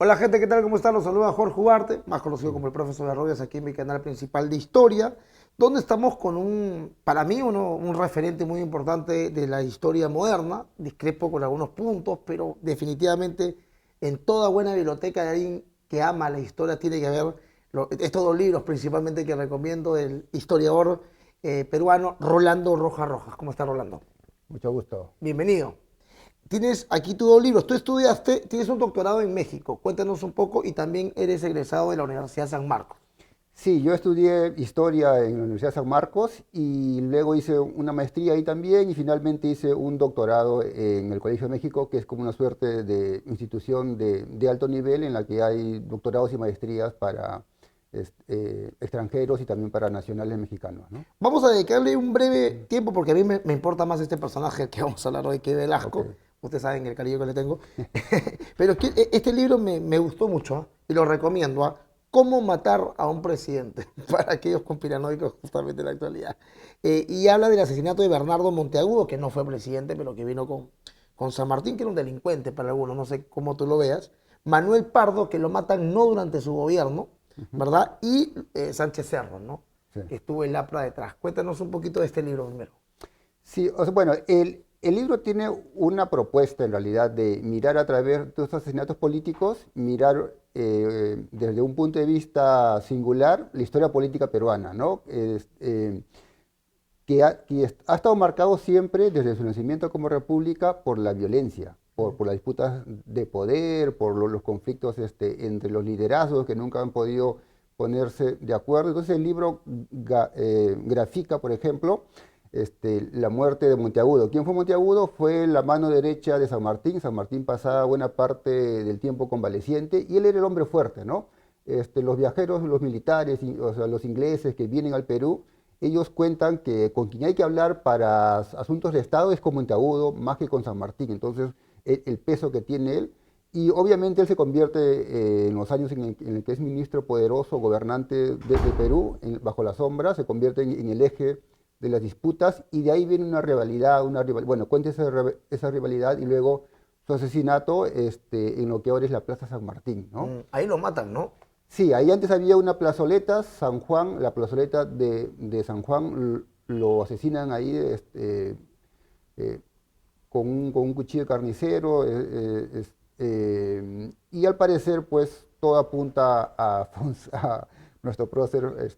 Hola gente, ¿qué tal? ¿Cómo están? Los saluda Jorge Ugarte, más conocido como el profesor de Arroyas, aquí en mi canal principal de historia, donde estamos con para mí, un referente muy importante de la historia moderna. Discrepo con algunos puntos, pero definitivamente en toda buena biblioteca de alguien que ama la historia tiene que haber estos dos libros principalmente que recomiendo del historiador peruano Rolando Rojas Rojas. ¿Cómo está Rolando? Mucho gusto. Bienvenido. Tienes aquí tus dos libros. Tú estudiaste, tienes un doctorado en México. Cuéntanos un poco y también eres egresado de la Universidad San Marcos. Sí, yo estudié historia en la Universidad San Marcos y luego hice una maestría ahí también y finalmente hice un doctorado en el Colegio de México, que es como una suerte de institución de alto nivel en la que hay doctorados y maestrías para extranjeros y también para nacionales mexicanos, ¿no? Vamos a dedicarle un breve Mm. tiempo porque a mí me importa más este personaje que vamos a hablar hoy, que es Ok. Velasco. Ustedes saben el cariño que le tengo. Pero este libro me gustó mucho, ¿ah? Y lo recomiendo. ¿Ah? Cómo matar a un presidente, para aquellos conspiranoicos justamente en la actualidad. Y habla del asesinato de Bernardo Monteagudo, que no fue presidente, pero que vino con San Martín, que era un delincuente para algunos, no sé cómo tú lo veas. Manuel Pardo, que lo matan no durante su gobierno, Ujú. ¿verdad? Y Sánchez Cerro, ¿no? Sí. Que estuvo el APRA detrás. Cuéntanos un poquito de este libro primero. Sí, o sea, bueno, el libro tiene una propuesta en realidad de mirar a través de estos asesinatos políticos, mirar desde un punto de vista singular la historia política peruana, ¿no? Ha estado marcado siempre desde su nacimiento como república por la violencia, Mm. por las disputas de poder, por los conflictos entre los liderazgos que nunca han podido ponerse de acuerdo. Entonces el libro grafica, por ejemplo, la muerte de Monteagudo. ¿Quién fue Monteagudo? Fue la mano derecha de San Martín. San Martín pasaba buena parte del tiempo convaleciente y él era el hombre fuerte, ¿no? Los viajeros, los militares, o sea, los ingleses que vienen al Perú, ellos cuentan que con quien hay que hablar para asuntos de Estado es con Monteagudo, más que con San Martín. Entonces, el peso que tiene él. Y obviamente él se convierte en los años en el que es ministro poderoso, gobernante de Perú, bajo la sombra, se convierte en el eje de las disputas y de ahí viene bueno, cuenta esa rivalidad y luego su asesinato en lo que ahora es la Plaza San Martín, ¿no? Ahí lo matan, ¿no? Sí, ahí antes había una plazoleta, San Juan, la plazoleta de San Juan, lo asesinan ahí eh, con un cuchillo carnicero, y al parecer pues todo apunta a nuestro prócer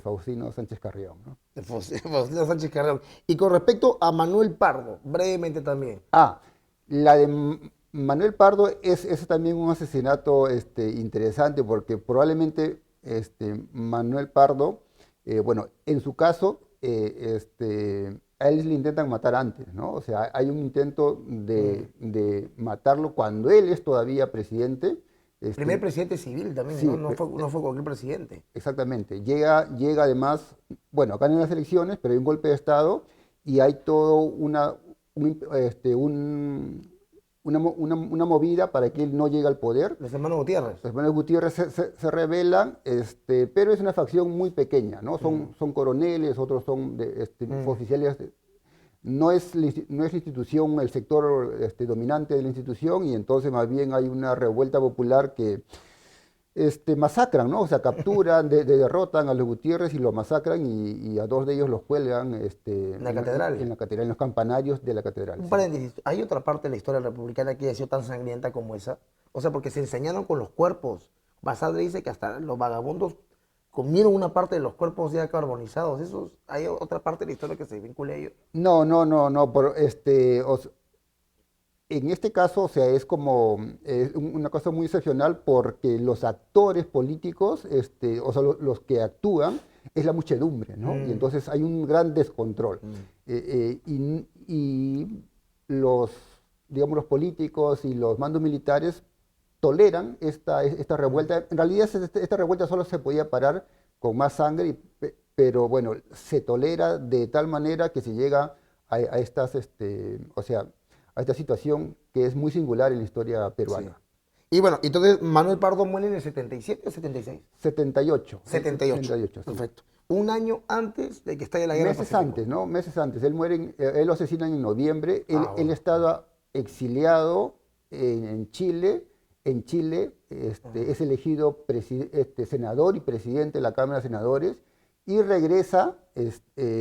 Faustino Sánchez Carrión, ¿no? Faustino Sánchez Carrero. Y con respecto a Manuel Pardo, brevemente también. Ah, la de Manuel Pardo es también un asesinato interesante porque probablemente Manuel Pardo, bueno, en su caso, a él le intentan matar antes, ¿no? O sea, hay un intento Mm. de matarlo cuando él es todavía presidente. Primer Este, presidente civil también, ¿no? sí, No fue cualquier presidente. exactamente. Llega además, bueno, acá en las elecciones, pero hay un golpe de Estado y hay todo un, este, un- una movida para que él no llegue al poder. Los hermanos Gutiérrez. Los hermanos Gutiérrez se rebelan, pero es una facción muy pequeña, ¿no? Mm, Son coroneles, otros son mm. oficiales. No es la institución, el sector dominante de la institución, y entonces más bien hay una revuelta popular que masacran, ¿no? O sea, capturan, derrotan a los Gutiérrez y los masacran y a dos de ellos los cuelgan En la en catedral. la catedral, en los campanarios de la catedral, Un sí. paréntesis, ¿hay otra parte de la historia republicana que haya sido tan sangrienta como esa? O sea, porque se enseñaron con los cuerpos. Basadre dice que hasta los vagabundos comieron una parte de los cuerpos ya carbonizados. ¿Hay otra parte de la historia que se vincule a ello? No, no, no, no, en este caso, o sea, es como una cosa muy excepcional porque los actores políticos, o sea, los que actúan, es la muchedumbre, ¿no? Y Mm, entonces hay un gran descontrol. mm, Y los, digamos, los políticos y los mandos militares toleran esta mm. revuelta. En realidad, esta revuelta solo se podía parar con más sangre, pero bueno, se tolera de tal manera que se llega a estas, o sea, a esta situación que es muy singular en la historia Sí. peruana. Y bueno, entonces Manuel Pardo muere en el 77 o 76. 78, 78. 78, sí. Perfecto. Un año antes de que estalle la guerra del Meses Pacífico. antes, ¿no? Meses antes. Él lo asesinan en noviembre. Ah, Él bueno. estaba exiliado en Chile en Chile, es elegido senador y presidente de la Cámara de Senadores y regresa,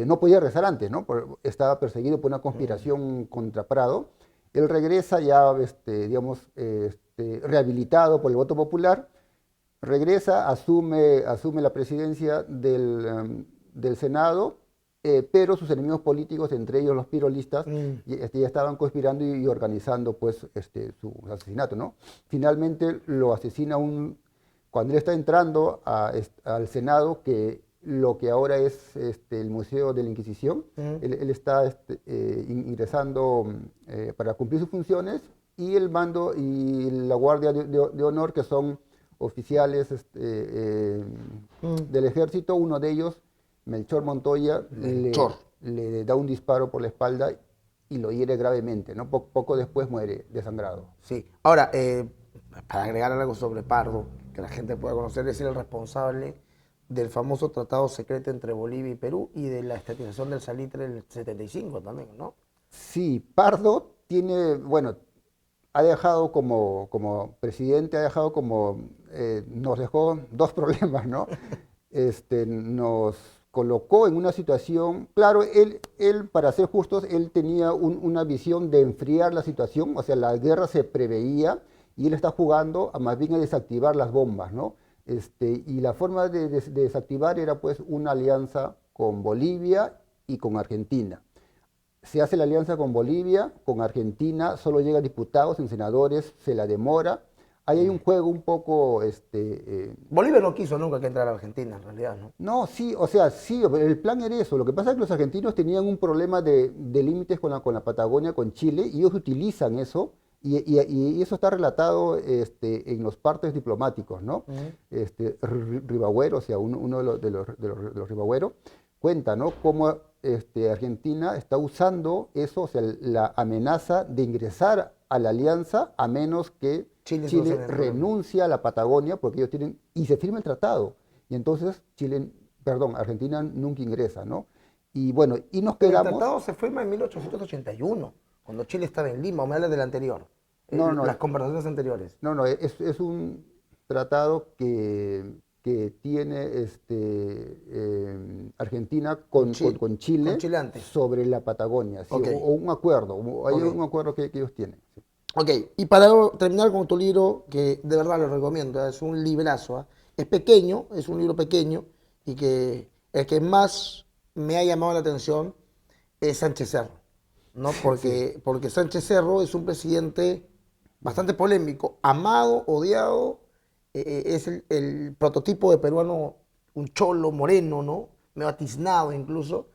no podía regresar antes, ¿no? Estaba perseguido por una conspiración contra Prado. Él regresa ya, digamos, rehabilitado por el voto popular, regresa, asume la presidencia del Senado, pero sus enemigos políticos, entre ellos los pirolistas, ya estaban conspirando y organizando pues, su asesinato, ¿no? Finalmente lo asesina cuando él está entrando al Senado, que lo que ahora es el Museo de la Inquisición. Él está ingresando para cumplir sus funciones, y el mando y la Guardia de Honor, que son oficiales del ejército, uno de ellos, Melchor Montoya, le da un disparo por la espalda y lo hiere gravemente, ¿no? Poco después muere desangrado. Sí. Ahora, para agregar algo sobre Pardo, que la gente pueda conocer, es el responsable del famoso tratado secreto entre Bolivia y Perú y de la estatización del salitre del 75 también, ¿no? Sí, Pardo tiene, bueno, ha dejado como presidente, nos dejó dos problemas, ¿no? Nos colocó en una situación, claro, él, para ser justos, él tenía una visión de enfriar la situación, o sea, la guerra se preveía y él está jugando más bien a desactivar las bombas, ¿no? Y la forma de desactivar era pues una alianza con Bolivia y con Argentina. Se hace la alianza con Bolivia, con Argentina, solo llegan diputados, en senadores se la demora. Ahí hay un juego un poco... Bolivia no quiso nunca que entrara a Argentina, en realidad, ¿no? No, sí, o sea, sí, el plan era eso. Lo que pasa es que los argentinos tenían un problema de límites con la Patagonia, con Chile, y ellos utilizan eso, y eso está relatado en los partes diplomáticos, ¿no? Ribagüero, o sea, uno de los Ribagüero, cuenta, ¿no? Cómo Argentina está usando eso, o sea, la amenaza de ingresar a la alianza a menos que Chile renuncie a la Patagonia, porque ellos tienen, y se firma el tratado, y entonces Argentina nunca ingresa, ¿no? Y bueno, y nos quedamos... El tratado se firma en 1881, cuando Chile estaba en Lima, o me hablas del anterior, las conversaciones anteriores. No, es un tratado que tiene Argentina con Chile antes, sobre la Patagonia, ¿sí? Okay. O un acuerdo, hay un acuerdo que ellos tienen. ¿Sí? Ok, y para terminar con tu libro, que de verdad lo recomiendo, es un librazo, es pequeño, es un libro pequeño, y que el que más me ha llamado la atención es Sánchez Cerro, ¿no? Porque Sánchez Cerro es un presidente bastante polémico, amado, odiado, es el prototipo de peruano, un cholo moreno, ¿no? Medio atiznado incluso,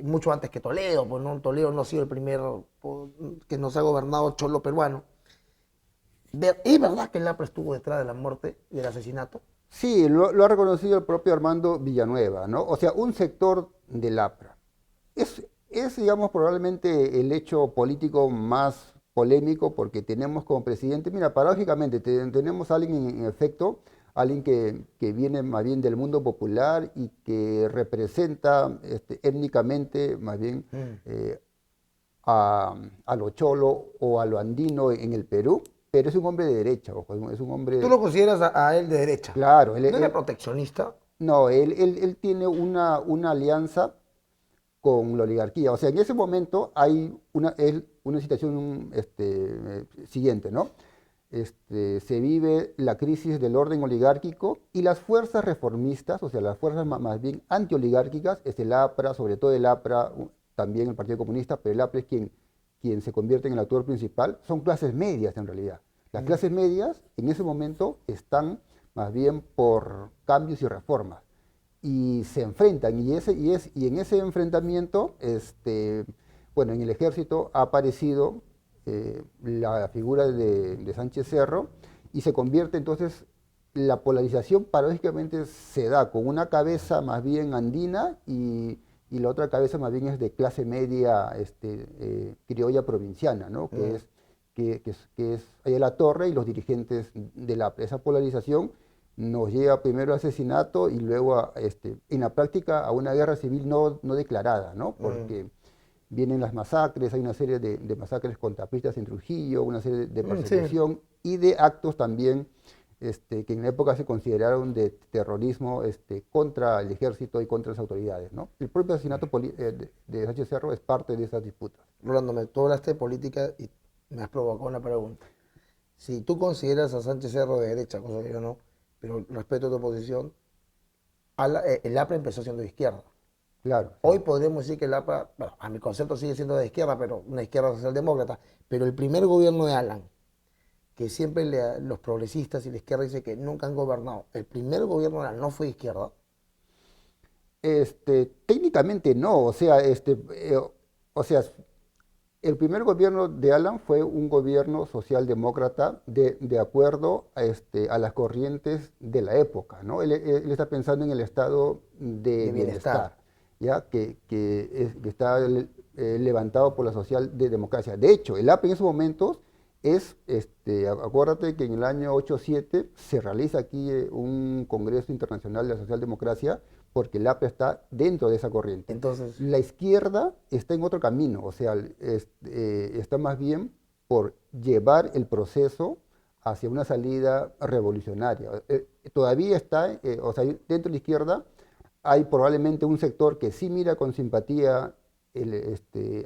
mucho antes que Toledo, pues no, Toledo no ha sido el primero que nos ha gobernado cholo peruano. ¿Es verdad que el APRA estuvo detrás de la muerte y del asesinato? Sí, lo ha reconocido el propio Armando Villanueva, ¿no? O sea, un sector del APRA. Es, digamos, probablemente el hecho político más polémico, porque tenemos como presidente, mira, paradójicamente, tenemos a alguien en efecto, alguien que viene más bien del mundo popular y que representa étnicamente más bien a lo cholo o a lo andino en el Perú, pero es un hombre de derecha, ojo, es un hombre... ¿Tú lo consideras a él de derecha? Claro. ¿No era proteccionista? No, él tiene una alianza con la oligarquía. O sea, en ese momento hay una situación siguiente, ¿no? Se vive la crisis del orden oligárquico y las fuerzas reformistas, o sea, las fuerzas más bien antioligárquicas, es el APRA, sobre todo el APRA, también el Partido Comunista, pero el APRA es quien se convierte en el actor principal, son clases medias en realidad. Las clases medias en ese momento están más bien por cambios y reformas y se enfrentan, y en ese enfrentamiento, bueno, en el ejército ha aparecido la figura de Sánchez Cerro, y se convierte entonces, la polarización paradójicamente se da con una cabeza más bien andina y la otra cabeza más bien es de clase media criolla provinciana, ¿no? Que es Ayala Torre y los dirigentes de esa polarización nos lleva primero al asesinato y luego en la práctica a una guerra civil no declarada, ¿no? Porque vienen las masacres, hay una serie de masacres con tapistas en Trujillo, una serie de Sí. persecución y de actos también que en la época se consideraron de terrorismo contra el ejército y contra las autoridades, ¿no? El propio asesinato de Sánchez Cerro es parte de esas disputas. Rolando, tú hablaste de política y me has provocado una pregunta. Si tú consideras a Sánchez Cerro de derecha, cosa que yo no, pero respeto tu posición, el APRA empezó siendo de izquierda. Claro, Hoy sí. podríamos decir que el APRA, bueno, a mi concepto sigue siendo de izquierda, pero una izquierda socialdemócrata. Pero el primer gobierno de Alan, que siempre los progresistas y la izquierda dicen que nunca han gobernado, el primer gobierno de Alan no fue de izquierda. Técnicamente no, o sea, el primer gobierno de Alan fue un gobierno socialdemócrata de acuerdo a las corrientes de la época, ¿no? Él está pensando en el estado de De bienestar. bienestar, ¿ya? Que está levantado por la socialdemocracia. De hecho, el AP en esos momentos acuérdate que en el año 87 se realiza aquí un Congreso Internacional de la Socialdemocracia porque el APRA está dentro de esa corriente. Entonces, La izquierda está en otro camino, o sea, está más bien por llevar el proceso hacia una salida revolucionaria. Todavía está, o sea, dentro de la izquierda hay probablemente un sector que sí mira con simpatía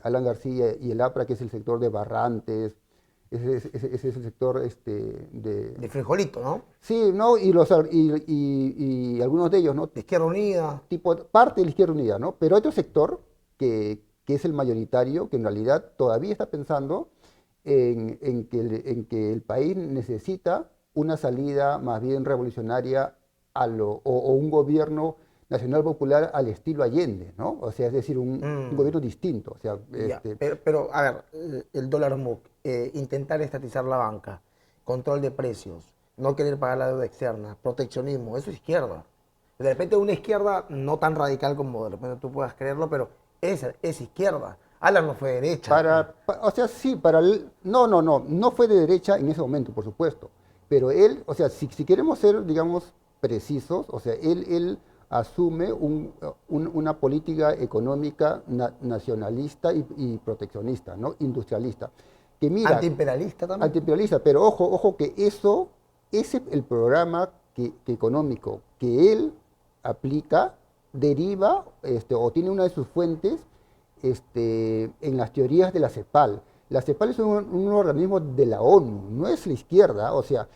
Alan García y el APRA, que es el sector de Barrantes, ese es el sector de frijolito, ¿no? Sí, ¿no? Y algunos de ellos, ¿no? De Izquierda Unida. Tipo parte de la Izquierda Unida, ¿no? Pero hay otro sector que es el mayoritario, que en realidad todavía está pensando en que el país necesita una salida más bien revolucionaria o un gobierno nacional popular al estilo Allende, ¿no? O sea, es decir, un Mm, gobierno distinto. O sea, ya. Pero, a ver, el dólar MUC, intentar estatizar la banca, control de precios, no querer pagar la deuda externa, proteccionismo, eso es izquierda. De repente una izquierda no tan radical como de repente tú puedas creerlo, pero es izquierda. Alan no fue derecha. O sea, sí, no fue de derecha en ese momento, por supuesto, pero él, o sea, si queremos ser, digamos, precisos, o sea, él asume una política económica nacionalista y proteccionista, ¿no? Industrialista, que mira, Antiimperialista también. antiimperialista, pero ojo que ese el programa económico que él aplica deriva o tiene una de sus fuentes en las teorías de la CEPAL. La CEPAL es un organismo de la ONU, no es la izquierda, o sea,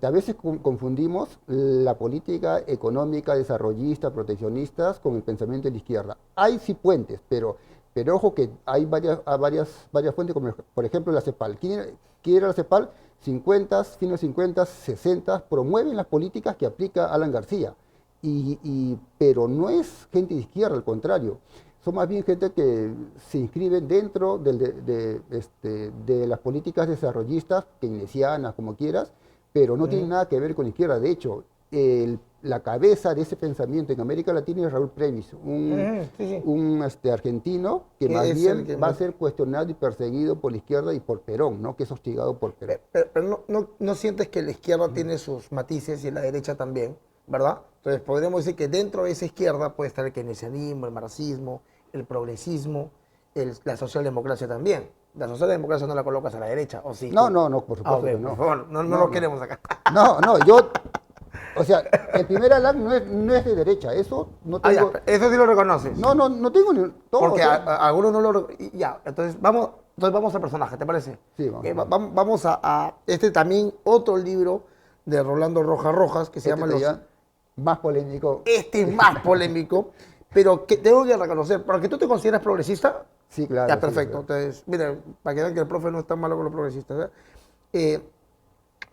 a veces confundimos la política económica desarrollista, proteccionista, con el pensamiento de la izquierda. Hay sí puentes, pero ojo que hay varias fuentes, como por ejemplo la CEPAL. ¿Quién era la CEPAL? 50, fines de los 50, 60, promueven las políticas que aplica Alan García, pero no es gente de izquierda, al contrario. Son más bien gente que se inscriben dentro de las políticas desarrollistas, keynesianas, como quieras, pero no tienen nada que ver con la izquierda. De hecho, la cabeza de ese pensamiento en América Latina es Raúl Premis, Sí, sí. un argentino que Que más es el bien que va a ser cuestionado y perseguido por la izquierda y por Perón, ¿no? Que es hostigado por Perón. Pero no sientes que la izquierda tiene sus matices y la derecha también, ¿verdad? Entonces podríamos decir que dentro de esa izquierda puede estar el keynesianismo, el marxismo, el progresismo, la socialdemocracia también. La socialdemocracia no la colocas a la derecha, ¿o sí? No, por Ah, supuesto ok, que por no. favor, no lo queremos acá. O sea, el primer Alan no es de derecha, eso no Ah, ya, tengo, eso sí lo reconoces. no tengo ni todo, Porque o sea, algunos no lo... Ya, entonces vamos al personaje, ¿te parece? sí, vamos. Vamos a este también otro libro de Rolando Rojas Rojas que se llama Ya más polémico. Este es más polémico, pero que tengo que reconocer, porque tú te consideras progresista. Sí, claro. Ya, sí, perfecto. claro. Entonces, mira, para que vean que el profe no es tan malo con los progresistas.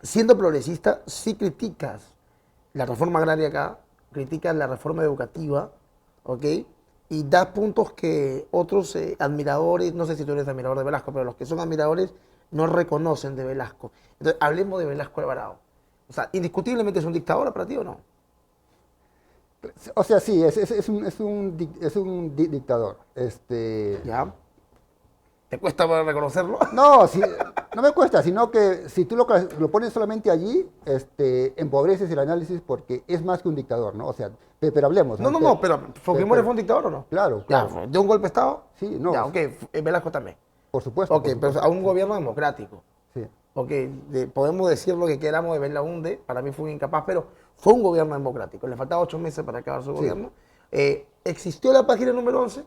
Siendo progresista, sí criticas la reforma agraria acá, criticas la reforma educativa, ¿ok? Y das puntos que otros admiradores, no sé si tú eres admirador de Velasco, pero los que son admiradores no reconocen de Velasco. Entonces, hablemos de Velasco Alvarado. O sea, indiscutiblemente es un dictador para ti o no. O sea, sí, es un dictador. ¿Ya? ¿Te cuesta reconocerlo? No, no me cuesta, sino que si tú lo pones solamente allí, empobreces el análisis porque es más que un dictador, ¿no? O sea, pero hablemos, No, ¿no? no, no, pero ¿Fujimori fue un dictador o no? Claro, Ya, claro. ¿de un golpe de Estado? Sí, no, Ya, ok, Velasco también. por supuesto, Ok, por pero supuesto. a un gobierno democrático. Sí, Ok, podemos decir lo que queramos de Belaúnde, para mí fue un incapaz, pero fue un gobierno democrático. Le faltaba 8 meses para acabar su sí. gobierno. ¿Existió la página número 11?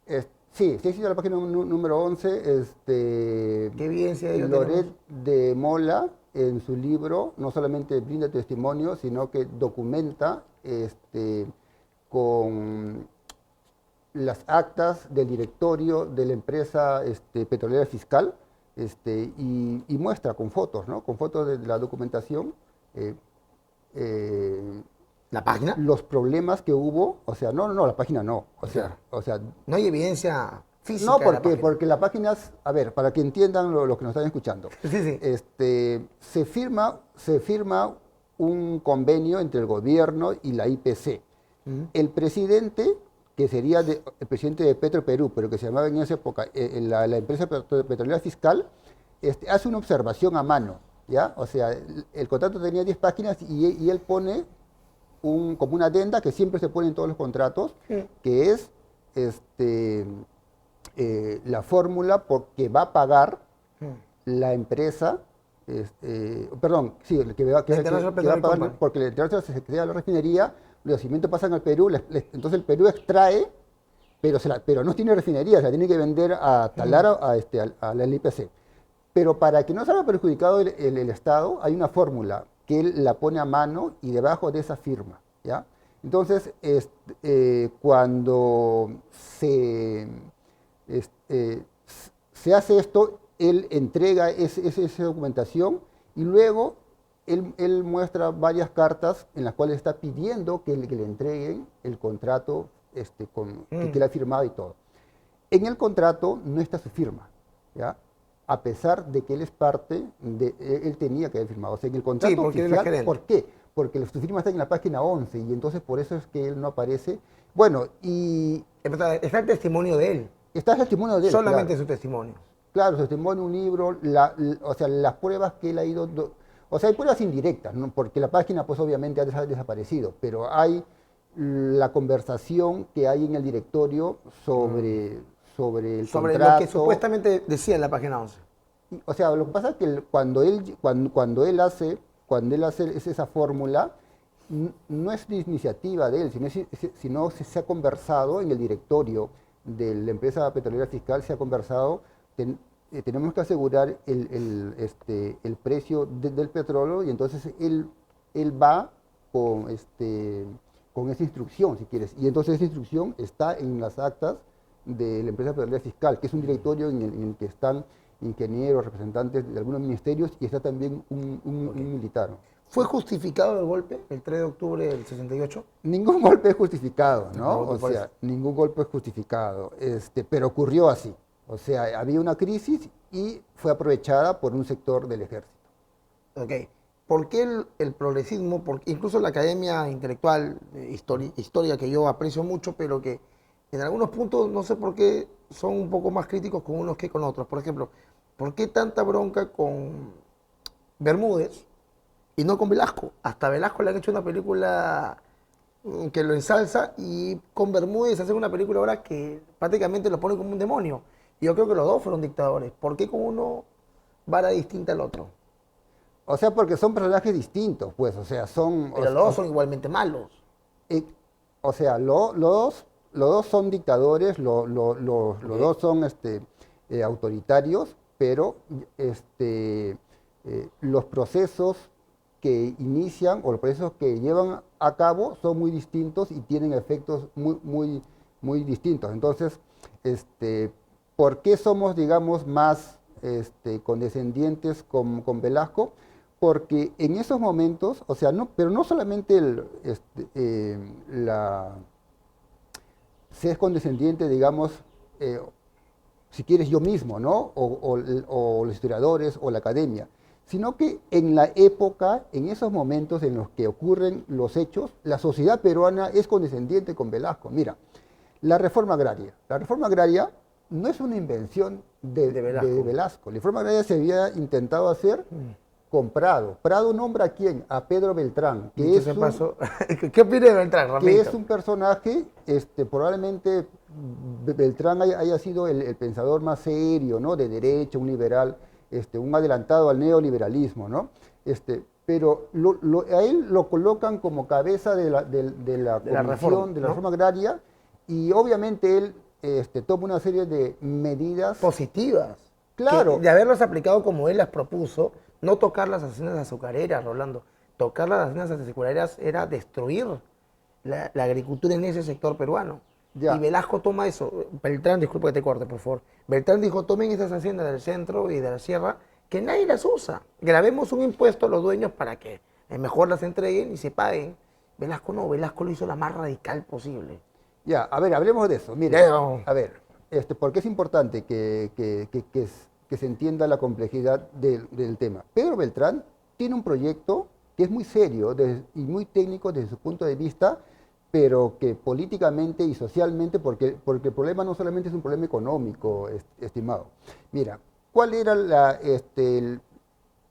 Sí, sí existe la página número 11, ¿Qué evidencia de ello Loret tenemos? de Mola, en su libro, no solamente brinda testimonio, sino que documenta con las actas del directorio de la empresa petrolera fiscal y muestra con fotos, ¿no? Con fotos de la documentación eh, eh, ¿La página? los problemas que hubo, o sea, no, la página no, Claro. o sea, No hay evidencia no, física de ¿por la qué? página. Porque la página es, a ver, para que entiendan lo que nos están escuchando, Sí, sí. se firma un convenio entre el gobierno y la IPC. Ujú. El presidente, que sería el presidente de Petroperú, pero que se llamaba en esa época la empresa petrolera fiscal, hace una observación a mano, ¿ya? O sea, el contrato tenía 10 páginas y él pone como una adenda que siempre se pone en todos los contratos, que es la fórmula que va a pagar la empresa, perdón, sí, La International que va a Petroleum pagar, Company. porque la International se crea la refinería, los yacimientos pasan al Perú, entonces el Perú extrae, pero no tiene refinería, se la tiene que vender a Talar, a la IPC. Pero para que no salga perjudicado el Estado, hay una fórmula que él la pone a mano y debajo de esa firma, ¿ya? Entonces, cuando se hace esto, él entrega esa documentación y luego él muestra varias cartas en las cuales está pidiendo que le entreguen el contrato que él ha firmado y todo. En el contrato no está su firma, ¿ya? A pesar de que él es parte, él tenía que haber firmado. O sea, en el contrato porque él es oficial, gerente. ¿por qué? Porque su firma está en la página 11 y entonces por eso es que él no aparece. Bueno, y Está el testimonio de él. está el testimonio de él, Solamente claro. su testimonio. Claro, su testimonio, un libro, o sea, las pruebas que él ha ido... O sea, hay pruebas indirectas, ¿no? Porque la página pues obviamente ha desaparecido, pero hay la conversación que hay en el directorio sobre el Sobre contrato. lo que supuestamente decía en la página 11. O sea, lo que pasa es que cuando él hace esa fórmula, no es de iniciativa de él, sino se ha conversado en el directorio de la empresa petrolera fiscal, se ha conversado, tenemos que asegurar el precio del petróleo y entonces él va con esa instrucción, si quieres. Y entonces esa instrucción está en las actas de la empresa petrolera fiscal, que es un directorio en el que están ingenieros, representantes de algunos ministerios y está también un militar. ¿Fue justificado el golpe el 3 de octubre del 68? Ningún golpe es justificado, ¿no? No, O sea, ningún golpe es justificado, pero ocurrió así. O sea, había una crisis y fue aprovechada por un sector del ejército. Ok. ¿Por qué el progresismo, incluso la academia intelectual, historia que yo aprecio mucho, pero que en algunos puntos no sé por qué son un poco más críticos con unos que con otros? Por ejemplo, ¿por qué tanta bronca con Bermúdez y no con Velasco? Hasta Velasco le han hecho una película que lo ensalza y con Bermúdez hacen una película ahora que prácticamente lo pone como un demonio. Y yo creo que los dos fueron dictadores. ¿Por qué con uno vara distinta al otro? O sea, porque son personajes distintos, pues, o sea, Pero los dos son igualmente malos. O sea, los dos son dictadores, los dos son autoritarios, pero los procesos que inician o los procesos que llevan a cabo son muy distintos y tienen efectos muy distintos. Entonces, ¿por qué somos, digamos, más condescendientes con Velasco? Porque en esos momentos, o sea, pero no solamente se es condescendiente, digamos, si quieres yo mismo, ¿no? O los historiadores o la academia, sino que en la época, en esos momentos en los que ocurren los hechos, la sociedad peruana es condescendiente con Velasco. Mira, la reforma agraria. La reforma agraria no es una invención De Velasco. de Velasco. La reforma agraria se había intentado hacer con Prado. Prado nombra a quién? A Pedro Beltrán, que Dicho es sea un, paso, ¿qué opina de Beltrán, que rapidito? es un personaje, probablemente Beltrán haya sido el pensador más serio, ¿no? De derecha, un liberal, un adelantado al neoliberalismo, ¿no? Pero a él lo colocan como cabeza de la De la reforma, comisión de la ¿no? reforma agraria y obviamente él toma una serie de medidas. Positivas. Claro. Que de haberlas aplicado como él las propuso, no tocar las haciendas azucareras, Rolando. Tocar las haciendas azucareras era destruir la agricultura en ese sector peruano. Ya. Y Velasco toma eso. Beltrán, disculpa que te corte, por favor. Beltrán dijo, tomen esas haciendas del centro y de la sierra, que nadie las usa. Grabemos un impuesto a los dueños para que mejor las entreguen y se paguen. Velasco no, Velasco lo hizo la más radical posible. Ya, a ver, hablemos de eso. Mire, Ya, vamos. a ver, porque es importante que se entienda la complejidad del tema. Pedro Beltrán tiene un proyecto que es muy serio y muy técnico desde su punto de vista, pero que políticamente y socialmente, porque el problema no solamente es un problema económico, estimado. Mira, ¿cuál era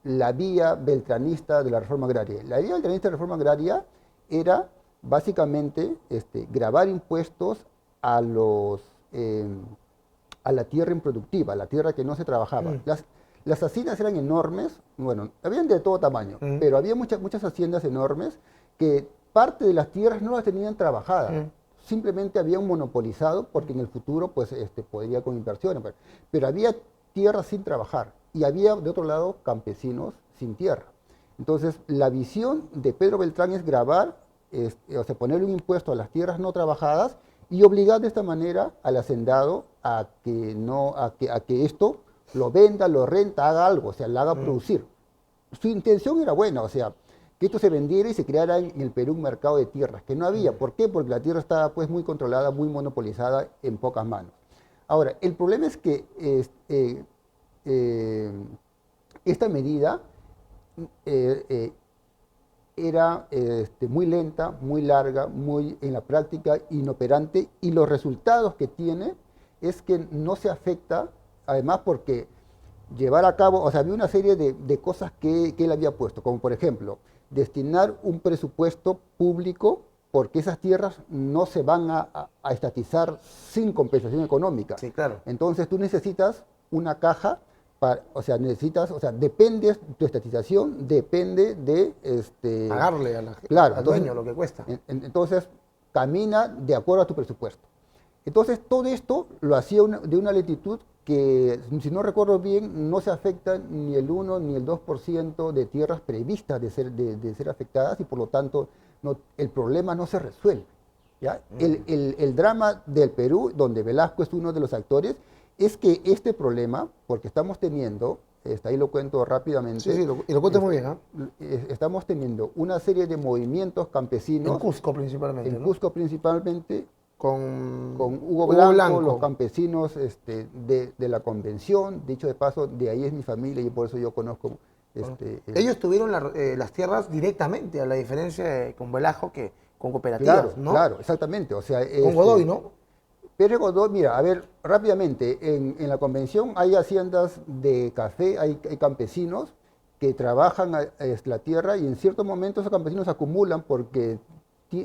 la vía beltranista de la reforma agraria? La vía beltranista de la reforma agraria era básicamente gravar impuestos a la tierra improductiva, a la tierra que no se trabajaba. Las haciendas eran enormes, bueno, habían de todo tamaño, pero había muchas haciendas enormes que parte de las tierras no las tenían trabajadas. Simplemente habían monopolizado porque en el futuro pues podría con inversiones, pero había tierras sin trabajar y había de otro lado campesinos sin tierra. Entonces la visión de Pedro Beltrán es gravar, o sea, ponerle un impuesto a las tierras no trabajadas y obligar de esta manera al hacendado a que esto lo venda, lo renta, haga algo, o sea, lo haga producir. Su intención era buena, o sea, que esto se vendiera y se creara en el Perú un mercado de tierras, que no había. ¿Por qué? Porque la tierra estaba pues muy controlada, muy monopolizada en pocas manos. Ahora, el problema es que esta medida era muy lenta, muy larga, muy en la práctica inoperante y los resultados que tiene es que no se afecta, además porque llevar a cabo, o sea, había una serie de cosas que él había puesto, como por ejemplo, destinar un presupuesto público porque esas tierras no se van a estatizar sin compensación económica. Sí, claro. Entonces tú necesitas una caja, depende, tu estatización depende de Pagarle claro, al entonces, dueño lo que cuesta. Entonces, camina de acuerdo a tu presupuesto. Entonces, todo esto lo hacía de una lentitud que, si no recuerdo bien, no se afecta ni el 1 ni el 2% de tierras previstas de ser afectadas y por lo tanto el problema no se resuelve. ¿Ya? El drama del Perú, donde Velasco es uno de los actores, es que este problema, porque estamos teniendo, ahí lo cuento rápidamente. Sí, y lo cuentas muy bien, ¿ah? Estamos teniendo una serie de movimientos campesinos. En Cusco principalmente, En ¿no? Cusco principalmente, con Hugo Blanco, los campesinos de la convención. Dicho de paso, de ahí es mi familia y por eso yo conozco. Ellos tuvieron las tierras directamente, a la diferencia con Velasco que con cooperativas, claro, ¿no? Claro, exactamente. O sea, con Godoy, ¿no? Pérez Godoy, mira, a ver, rápidamente, en la convención hay haciendas de café, hay campesinos que trabajan la tierra y en ciertos momentos esos campesinos acumulan porque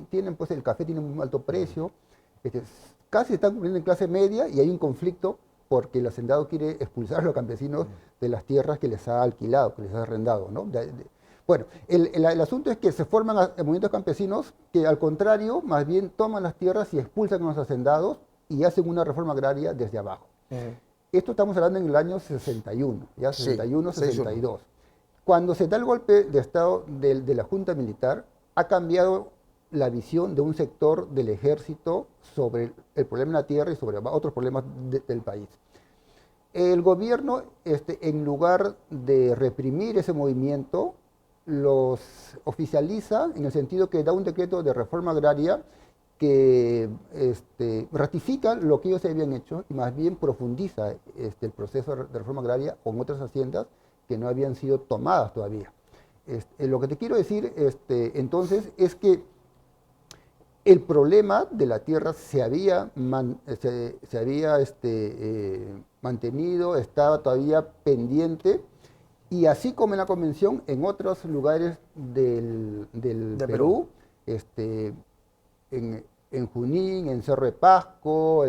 tienen, pues el café tiene un alto precio, casi están cumpliendo en clase media y hay un conflicto porque el hacendado quiere expulsar a los campesinos de las tierras que les ha alquilado, que les ha arrendado, ¿no? Bueno, el asunto es que se forman movimientos campesinos que al contrario, más bien toman las tierras y expulsan a los hacendados y hacen una reforma agraria desde abajo. Esto estamos hablando en el año 61, ya 61, sí, 62. Cuando se da el golpe de Estado de la Junta Militar, ha cambiado la visión de un sector del ejército sobre el problema de la tierra y sobre otros problemas del país. El gobierno, en lugar de reprimir ese movimiento, los oficializa en el sentido que da un decreto de reforma agraria que ratifica lo que ellos habían hecho y más bien profundiza el proceso de reforma agraria con otras haciendas que no habían sido tomadas todavía. Lo que te quiero decir entonces es que el problema de la tierra se había, mantenido, estaba todavía pendiente, y así como en la convención, en otros lugares del De Perú. Perú, este, en Junín, en Cerro de Pasco,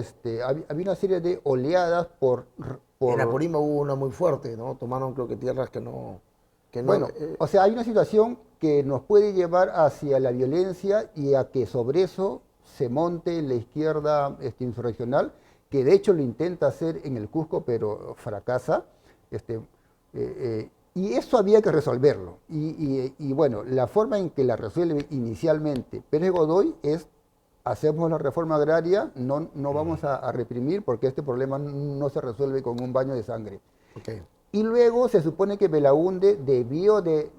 había una serie de oleadas En por Apurímac hubo una muy fuerte, ¿no? Tomaron creo que tierras que no, bueno, o sea, hay una situación que nos puede llevar hacia la violencia y a que sobre eso se monte la izquierda insurreccional, que de hecho lo intenta hacer en el Cusco, pero fracasa. Este, y eso había que resolverlo. Y bueno, la forma en que la resuelve inicialmente Pérez Godoy es: hacemos la reforma agraria, no vamos a reprimir, porque este problema no se resuelve con un baño de sangre. ok. Y luego se supone que Belaúnde debió de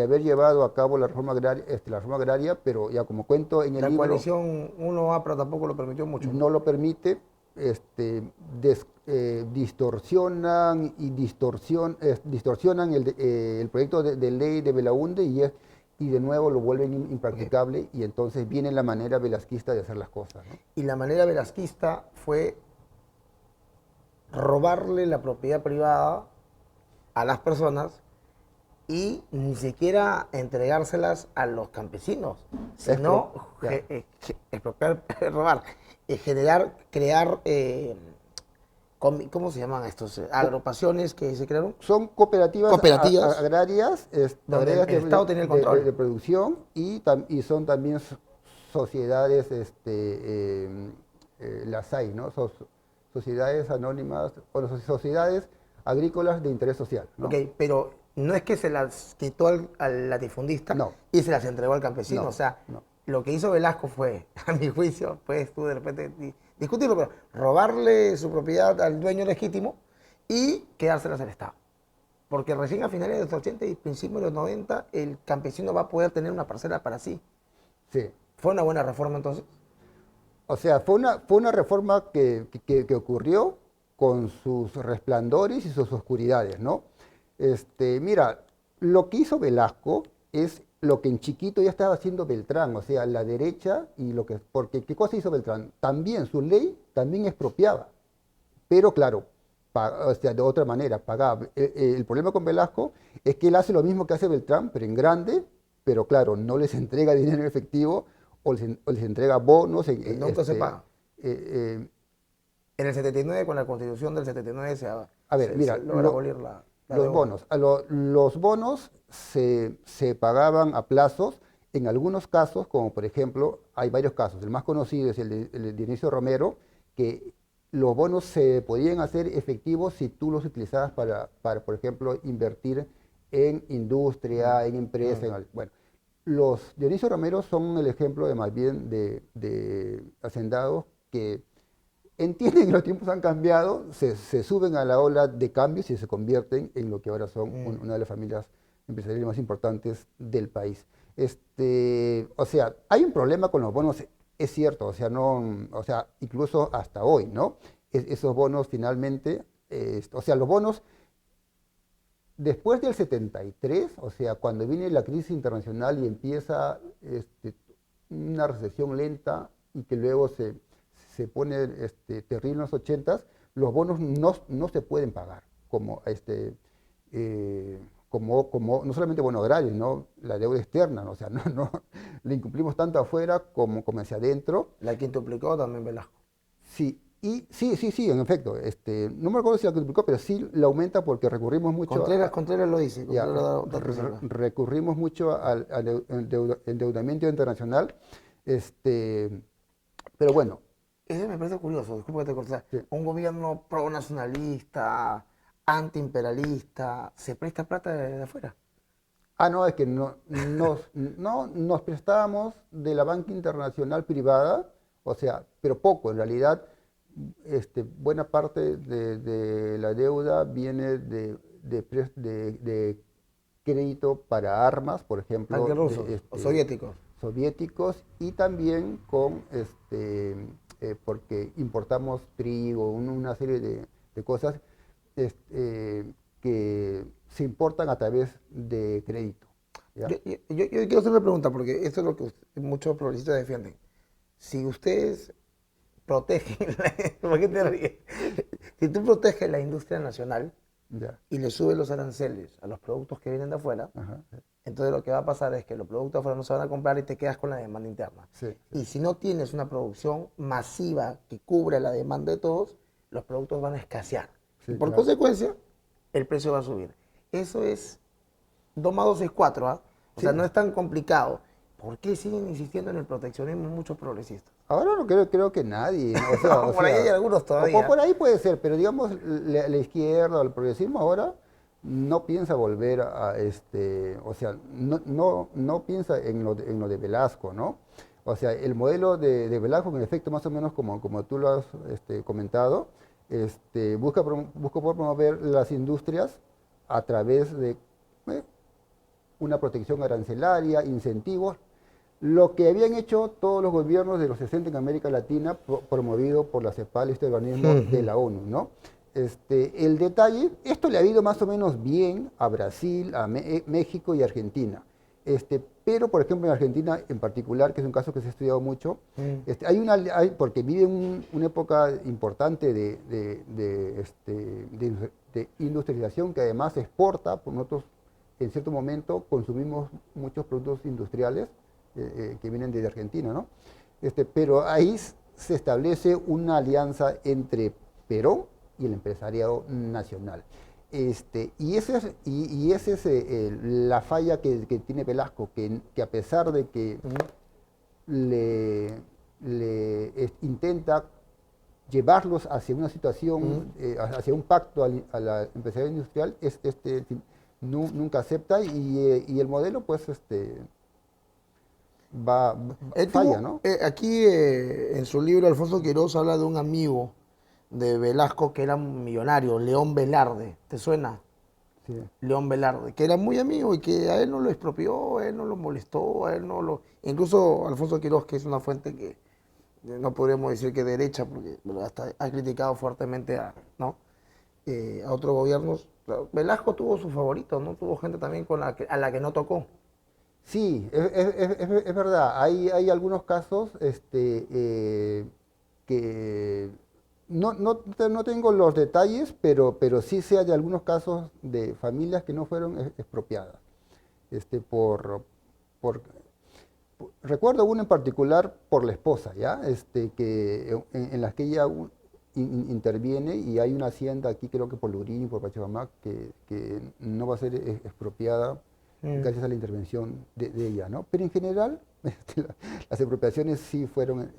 haber llevado a cabo la reforma agraria, pero ya como cuento en el La libro, coalición 1A, pero tampoco lo permitió mucho, ¿no? no lo permite, distorsionan y distorsionan el proyecto de ley de Belaúnde, y de nuevo lo vuelven Ok. impracticable, y entonces viene la manera velasquista de hacer las cosas, ¿no? Y la manera velasquista fue robarle la propiedad privada a las personas y ni siquiera entregárselas a los campesinos, sino Ya. expropiar, robar, generar, crear, ¿cómo se llaman estos? Agrupaciones que se crearon, Son cooperativas cooperativas, agrarias, donde el Estado tenía el control. de producción, y son también sociedades, las hay, ¿no? Sociedades anónimas, o sociedades agrícolas de interés social, ¿no? Ok, pero no es que se las quitó al latifundista No, y se las entregó al campesino. no, O sea, no. lo que hizo Velasco fue, a mi juicio, puedes tú de repente discutirlo, pero robarle su propiedad al dueño legítimo y quedárselas al Estado. Porque recién a finales de los 80 y principios de los 90 el campesino va a poder tener una parcela para sí. Sí. ¿Fue una buena reforma entonces? O sea, fue una reforma que ocurrió con sus resplandores y sus oscuridades, ¿no? Mira, lo que hizo Velasco es lo que en chiquito ya estaba haciendo Beltrán, o sea, la derecha, porque ¿qué cosa hizo Beltrán? También su ley también expropiaba, pero claro, o sea, de otra manera, pagaba. El problema con Velasco es que él hace lo mismo que hace Beltrán, pero en grande, pero claro, no les entrega dinero en efectivo, o les entrega bonos. Nunca se paga. Eh, eh, En el 79, con la constitución del 79, a ver, se mira, logra abolir la los deuda. bonos. Los bonos se pagaban a plazos. En algunos casos, como por ejemplo, hay varios casos. El más conocido es el de Dionisio Romero, que los bonos se podían hacer efectivos si tú los utilizabas por ejemplo, invertir en industria, en empresa. Bueno, los Dionisio Romero son el ejemplo de más bien de hacendados que entienden que los tiempos han cambiado, se suben a la ola de cambios y se convierten en lo que ahora son una de las familias empresariales más importantes del país. O sea, hay un problema con los bonos, es cierto, o sea, no, o sea, incluso hasta hoy, ¿no? Esos bonos finalmente, o sea, los bonos después del 73, o sea, cuando viene la crisis internacional y empieza una recesión lenta, y que luego se pone terrible en los 80, los bonos no se pueden pagar no solamente bonos agrarios, ¿no? La deuda externa, ¿no? O sea, no, le incumplimos tanto afuera como hacia adentro. La quintuplicó también Velasco. Sí, sí, en efecto. No me acuerdo si la multiplicó, pero sí la aumenta, porque recurrimos mucho Contreras lo dice, ya, Contreras da datos acá. recurrimos mucho al endeudamiento internacional. Pero bueno, Eso me parece curioso, disculpa que te corté. sí. Un gobierno pro-nacionalista, antiimperialista, se presta plata de afuera. No, es que nos prestábamos de la banca internacional privada, o sea, pero poco. En realidad, buena parte de la deuda viene de crédito para armas, por ejemplo, Tanques rusos o soviéticos. soviéticos, y también porque importamos trigo, una serie de cosas que se importan a través de crédito, ¿ya? Yo quiero hacer una pregunta, porque esto es lo que muchos progresistas defienden. si ustedes protegen, ¿por qué te ríes? Si tú proteges la industria nacional Ya. y le subes los aranceles a los productos que vienen de afuera, Ajá. entonces lo que va a pasar es que los productos de afuera no se van a comprar y te quedas con la demanda interna. Sí, sí, Y si no tienes una producción masiva que cubra la demanda de todos, los productos van a escasear. Y sí, por claro. consecuencia, el precio va a subir. Eso es 2 más 2 es 4, ¿ah? O sea, Sí. no es tan complicado. ¿Por qué siguen insistiendo en el proteccionismo muchos progresistas? Ahora no creo que nadie, ¿no? No, por ahí hay algunos O todavía. por ahí puede ser, pero digamos la izquierda o el progresismo ahora no piensa volver a o sea, no piensa en lo de Velasco, ¿no? O sea, el modelo de Velasco, en efecto, más o menos como tú lo has comentado, busca por promover las industrias a través de eh, una protección arancelaria, incentivos, lo que habían hecho todos los gobiernos de los 60 en América Latina, promovido por la CEPAL, este organismo de la ONU, ¿no? El detalle, esto le ha ido más o menos bien a Brasil, a México y Argentina. Pero, por ejemplo, en Argentina en particular, que es un caso que se ha estudiado mucho, porque vive una época importante de industrialización que además exporta, por nosotros en cierto momento consumimos muchos productos industriales que vienen desde Argentina, ¿no? Pero ahí se establece una alianza entre Perón y el empresariado nacional. Ese es la falla que tiene Velasco, que a pesar de que intenta llevarlos hacia una situación, hacia un pacto a la empresarial industrial, nunca acepta y el modelo pues falla, ¿no? Aquí en su libro Alfonso Quiroz habla de un amigo de Velasco que era un millonario, León Velarde. ¿Te suena? Sí. León Velarde, que era muy amigo y que a él no lo expropió, a él no lo molestó, a él no lo... Incluso Alfonso Quiroz, que es una fuente que no podríamos decir que derecha, porque bueno, hasta ha criticado fuertemente a, ¿no? A otros gobiernos. Claro, Velasco tuvo sus favoritos, ¿no? Tuvo gente también a la que no tocó. Sí, es verdad. Hay algunos casos que no tengo los detalles, pero sí sé de algunos casos de familias que no fueron expropiadas. Este, por, por, Recuerdo uno en particular por la esposa, ¿ya? En las que ella interviene y hay una hacienda aquí, creo que por Lurín y por Pachamamac, que no va a ser expropiada Mm. gracias a la intervención de ella, ¿no? Pero en general, las expropiaciones sí fueron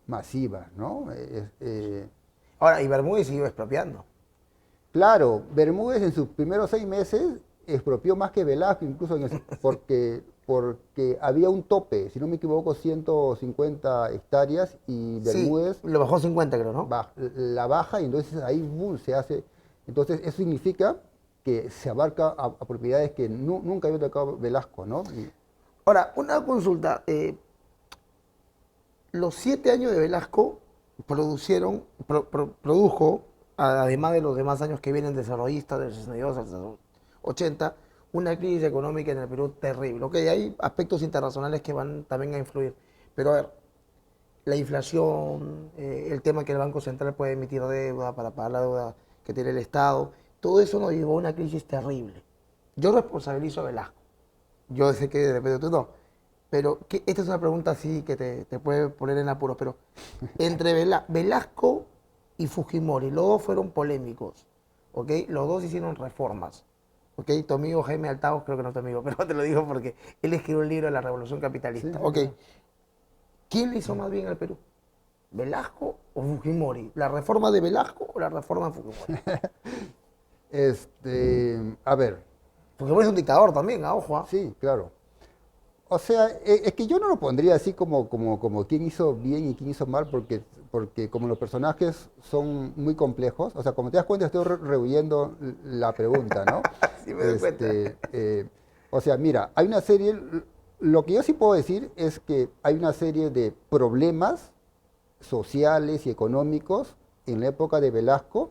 masivas, ¿no? Ahora, y Bermúdez siguió expropiando. Claro, Bermúdez en sus primeros 6 meses expropió más que Velasco, incluso porque había un tope, si no me equivoco, 150 hectáreas y Sí, Bermúdez lo bajó 50 creo, ¿no? la baja y entonces ahí boom, se hace. Entonces eso significa que se abarca a propiedades que nunca había tocado Velasco, ¿no? Ahora, una consulta. Los 7 años de Velasco produjo, además de los demás años que vienen desarrollistas del 62 al 80, una crisis económica en el Perú terrible. Ok, hay aspectos internacionales que van también a influir. Pero a ver, la inflación, el tema que el Banco Central puede emitir deuda para pagar la deuda que tiene el Estado, todo eso nos llevó a una crisis terrible. Yo responsabilizo a Velasco. Yo sé que de repente tú no. Pero esta es una pregunta así que te puede poner en apuros. Pero entre Velasco y Fujimori, los dos fueron polémicos. ¿Ok? Los dos hicieron reformas. ¿Ok? Tu amigo Jaime Altavos, creo que no es tu amigo, pero te lo digo porque él escribió un libro de la Revolución Sí, Capitalista. sí, ¿Ok? claro. ¿Quién le hizo más bien al Perú? ¿Velasco o Fujimori? ¿La reforma de Velasco o la reforma de Fujimori? A ver, Fujimori es un dictador también, ojo. sí, claro. O sea, es que yo no lo pondría así como quién hizo bien y quién hizo mal, porque como los personajes son muy complejos, o sea, como te das cuenta, estoy rehuyendo la pregunta, ¿no? Sí me doy cuenta. Este, eh, o sea, mira, hay una serie, lo que yo sí puedo decir es que hay una serie de problemas sociales y económicos en la época de Velasco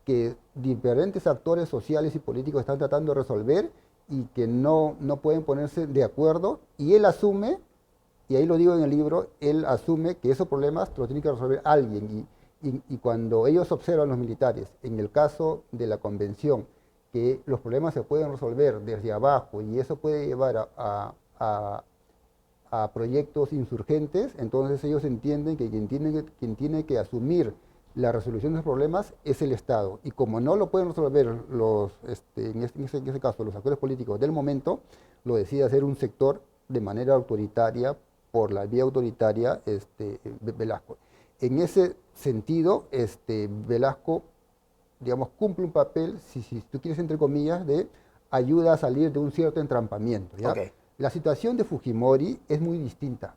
que diferentes actores sociales y políticos están tratando de resolver y que no pueden ponerse de acuerdo y él asume y ahí lo digo en el libro, él asume que esos problemas los tiene que resolver alguien. Y cuando ellos observan los militares, en el caso de la convención, que los problemas se pueden resolver desde abajo y eso puede llevar a proyectos insurgentes, entonces ellos entienden que quien tiene que asumir la resolución de los problemas es el Estado. Y como no lo pueden resolver en ese caso los actores políticos del momento, lo decide hacer un sector de manera autoritaria, por la vía autoritaria, Velasco. En ese sentido, Velasco, digamos, cumple un papel, si tú quieres, entre comillas, de ayuda a salir de un cierto entrampamiento, ¿ya? Okay. La situación de Fujimori es muy distinta,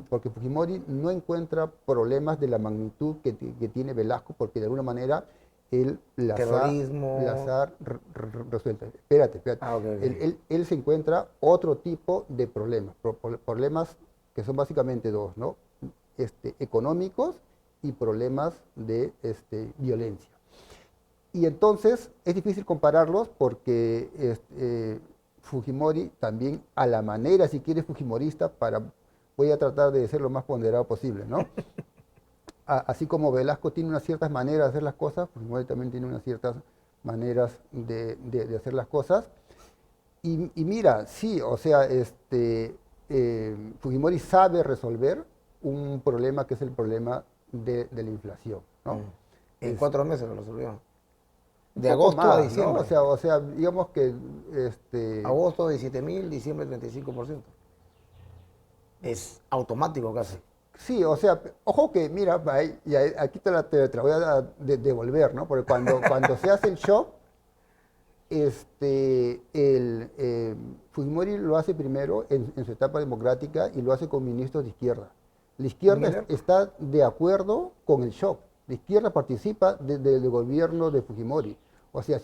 porque Fujimori no encuentra problemas de la magnitud que tiene Velasco, porque de alguna manera él las ha resuelto. Espérate. Okay. Él se encuentra otro tipo de problemas, problemas que son básicamente dos, ¿no? Económicos y problemas de violencia. Y entonces es difícil compararlos porque Fujimori también, a la manera, si quieres, fujimorista, voy a tratar de ser lo más ponderado posible, ¿no? Así como Velasco tiene unas ciertas maneras de hacer las cosas, Fujimori también tiene unas ciertas maneras de hacer las cosas. Y mira, sí, o sea, Fujimori sabe resolver un problema que es el problema de la inflación, ¿no? En 4 meses lo resolvió. De poco agosto más, a diciembre. ¿no? O sea, digamos que agosto 17.000, diciembre 35%. Es automático casi. sí, o sea, ojo que, mira, aquí te la voy a devolver, ¿no? Porque cuando se hace el shock, Fujimori lo hace primero en su etapa democrática y lo hace con ministros de izquierda. La izquierda está de acuerdo con el shock. La izquierda participa del gobierno de Fujimori. O sea,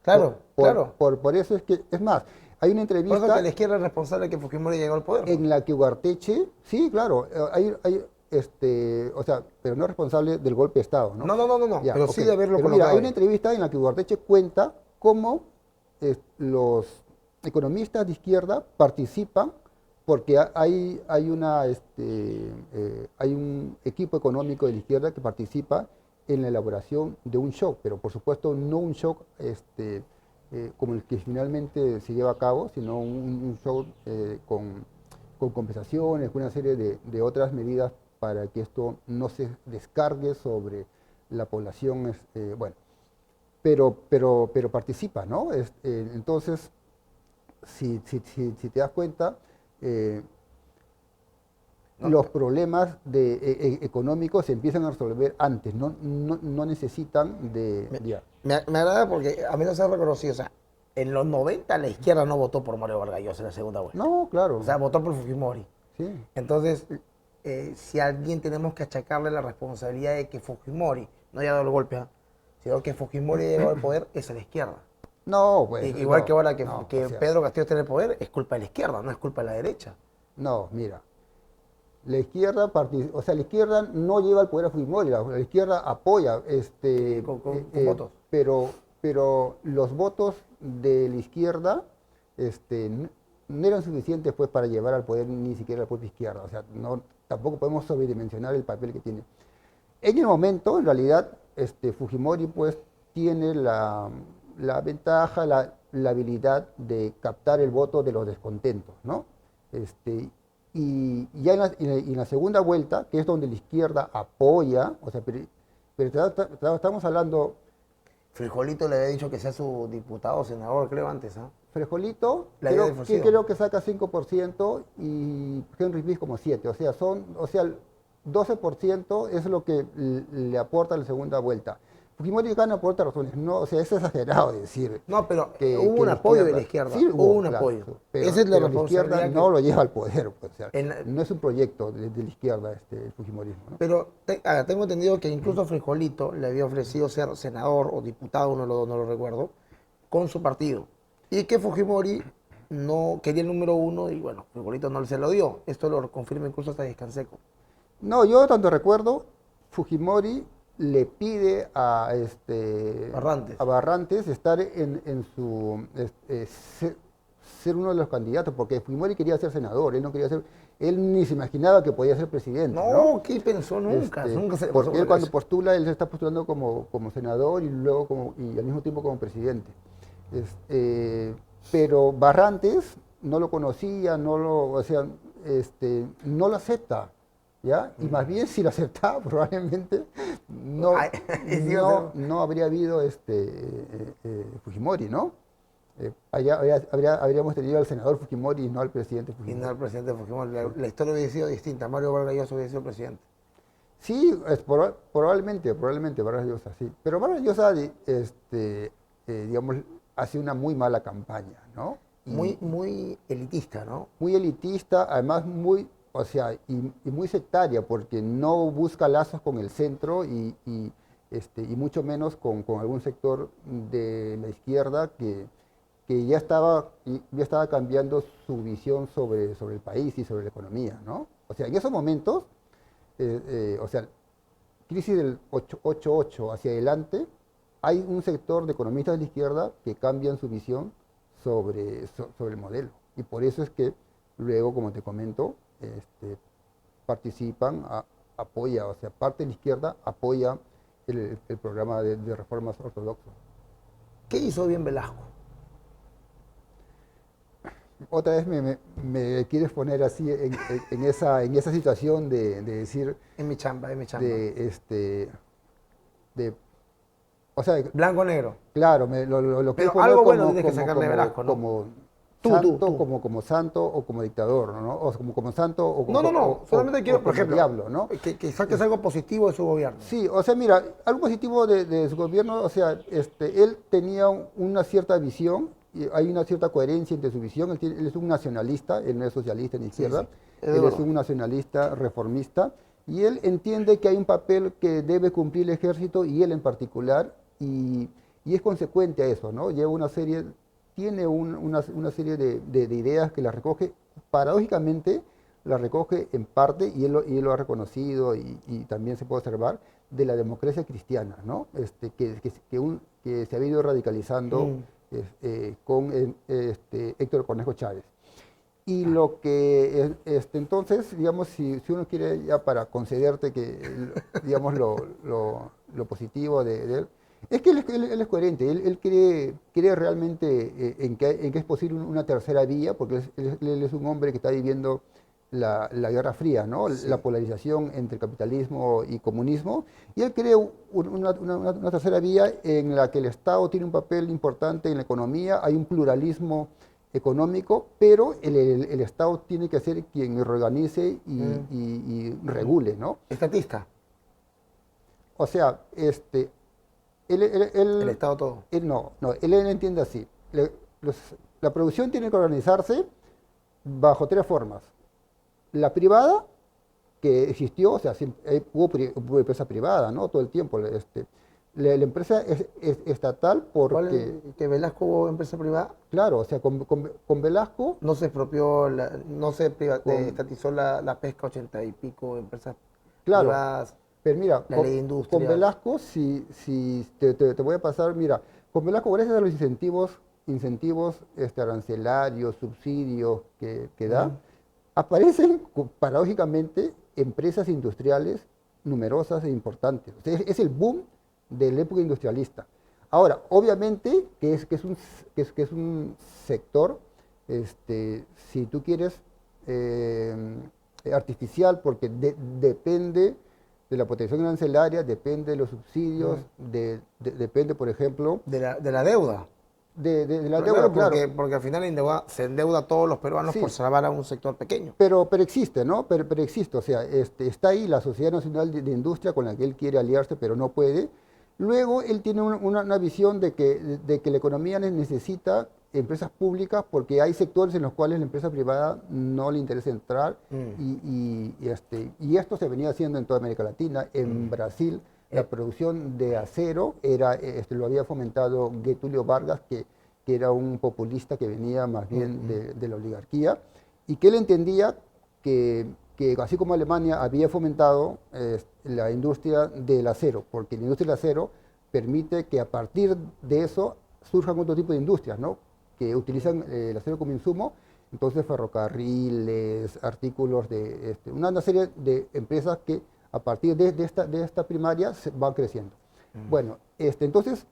Claro, claro. Por eso es que, es más, hay una entrevista... Por eso que la izquierda es responsable de que Fujimori llegó al poder. En la que Ugarteche, sí, claro, o sea, pero no es responsable del golpe de Estado, ¿no? No, Ya, pero okay. sí de haberlo Pero colocado. mira, hay ahí. una entrevista en la que Ugarteche cuenta cómo los economistas de izquierda participan porque hay un equipo económico de la izquierda que participa en la elaboración de un shock, pero por supuesto no un shock como el que finalmente se lleva a cabo, sino un shock con compensaciones, con una serie de otras medidas para que esto no se descargue sobre la población, bueno, pero participa, ¿no? Entonces, si te das cuenta, los problemas económicos se empiezan a resolver antes, no necesitan de... Me agrada porque a mí no se ha reconocido, o sea, en los 90 la izquierda no votó por Mario Vargas Llosa en la segunda vuelta. No, claro. O sea, votó por Fujimori. Sí. Entonces, si a alguien tenemos que achacarle la responsabilidad de que Fujimori no haya dado el golpe, sino que Fujimori haya llegado al poder, es a la izquierda. No, pues... Igual no, que ahora que o sea, Pedro Castillo esté en el poder, es culpa de la izquierda, no es culpa de la derecha. No, mira, la izquierda, o sea, la izquierda no lleva al poder a Fujimori, la izquierda apoya, Con votos. pero los votos de la izquierda no eran suficientes pues para llevar al poder ni siquiera la propia izquierda, o sea, tampoco podemos sobredimensionar el papel que tiene. En el momento, en realidad, Fujimori pues tiene la ventaja, la habilidad de captar el voto de los descontentos, ¿no? Y ya en la segunda vuelta, que es donde la izquierda apoya, o sea, pero estamos hablando... Frijolito le había dicho que sea su diputado o senador, creo, antes, ¿ah? Frijolito, creo que saca 5% y Henry Smith como 7%, o sea, 12% es lo que le aporta la segunda vuelta. Fujimori gana por otras razones, no, o sea, es exagerado decir. No, pero hubo un apoyo de la izquierda. Sí, hubo un claro, apoyo. Pero, Esa es la la izquierda no lo lleva al poder, pues, o sea, no es un proyecto de la izquierda el fujimorismo, ¿no? Pero tengo entendido que incluso Frijolito le había ofrecido ser senador o diputado, no lo recuerdo, con su partido. Y que Fujimori no quería el número 1 y bueno, Frijolito no se lo dio. Esto lo confirma incluso hasta Descanseco. No, yo tanto recuerdo, Fujimori le pide a Barrantes estar en su ser uno de los candidatos, porque Fujimori quería ser senador, él ni se imaginaba que podía ser presidente. No, ¿qué pensó nunca? Nunca se le pasó Porque por él la cuando cabeza. postula, él se está postulando como senador y luego y al mismo tiempo como presidente. Pero Barrantes no lo conocía, o sea, no lo acepta. ¿Ya? Y más bien si lo aceptaba probablemente Ay, sí, o sea, no habría habido Fujimori, ¿no? Habríamos tenido al senador Fujimori y no al presidente y no Fujimori. el presidente Fujimori. La historia hubiera sido distinta. Mario Vargas Llosa hubiera sido presidente. Sí, probablemente Vargas Llosa, sí. Pero Vargas Llosa, digamos, hace una muy mala campaña, ¿no? Muy, muy elitista, ¿no? Muy elitista, además o sea, y muy sectaria, porque no busca lazos con el centro y mucho menos con algún sector de la izquierda que ya estaba cambiando su visión sobre el país y sobre la economía, ¿no? O sea, en esos momentos, o sea, crisis del 88 hacia adelante, hay un sector de economistas de la izquierda que cambian su visión sobre el modelo. Y por eso es que luego, como te comento, participan, apoya, o sea, parte de la izquierda apoya el programa de reformas ortodoxas. ¿Qué hizo bien Velasco? Otra vez me quieres poner así en esa situación de decir, En mi chamba, en mi chamba. de, o sea, Blanco o negro. claro, lo quieres Pero poner algo bueno tienes que sacarle de Velasco, ¿no? como Tú, santo, tú. como santo o como dictador, ¿no? O como santo No. Solamente quiero, o por como ejemplo, diablo, ¿no? que saques algo positivo de su gobierno. Sí, o sea, mira, algo positivo de su gobierno, o sea, él tenía una cierta visión, y hay una cierta coherencia entre su visión, él es un nacionalista, él no es socialista ni izquierda, Sí. Es él es verdad. un nacionalista reformista, y él entiende que hay un papel que debe cumplir el ejército, y él en particular, y es consecuente a eso, ¿no? Tiene una serie de ideas que las recoge, paradójicamente, la recoge en parte, y él lo ha reconocido y también se puede observar, de la democracia cristiana, ¿no? Que se ha ido radicalizando Mm. con Héctor Cornejo Chávez. Y lo que, entonces, digamos, si uno quiere ya para concederte que, digamos, lo positivo de él, es que él es coherente, él cree realmente en que es posible una tercera vía, porque él es un hombre que está viviendo la Guerra Fría, ¿no? La Sí. polarización entre capitalismo y comunismo, y él cree una tercera vía en la que el Estado tiene un papel importante en la economía, hay un pluralismo económico, pero el Estado tiene que ser quien reorganice y regule, ¿no? Estatista. O sea, él, él- El él- Estado todo. él entiende así. La producción tiene que organizarse bajo tres formas. La privada, que existió, o sea, hubo empresa privada, ¿no? Todo el tiempo. La empresa es estatal ¿Cuál porque, que Velasco hubo empresa privada? claro, o sea, con Velasco, No se expropió, no se con, estatizó la pesca 80 y pico, empresas claro, privadas, pero mira, la ley de con industria. Velasco, si te voy a pasar, mira, con Velasco, gracias a los incentivos arancelarios, subsidios que da, aparecen paradójicamente empresas industriales numerosas e importantes. O sea, es el boom de la época industrialista. Ahora, obviamente que es un sector, si tú quieres, artificial, porque depende de la protección arancelaria, depende de los subsidios, depende, por ejemplo, De la deuda. de la Pero deuda, claro, claro. porque al final se endeuda a todos los peruanos Sí, por salvar a un sector pequeño. pero existe, ¿no? Pero existe, o sea, está ahí la Sociedad Nacional de Industria con la que él quiere aliarse, pero no puede. Luego él tiene una visión de que la economía necesita empresas públicas porque hay sectores en los cuales la empresa privada no le interesa entrar y esto se venía haciendo en toda América Latina. En Brasil la producción de acero lo había fomentado Getúlio Vargas, que era un populista que venía más bien de la oligarquía y que él entendía que así como Alemania había fomentado la industria del acero, porque la industria del acero permite que a partir de eso surjan otro tipo de industrias, ¿no? que utilizan el acero como insumo, entonces ferrocarriles, artículos de una serie de empresas que a partir de esta primaria se van creciendo. Bueno, entonces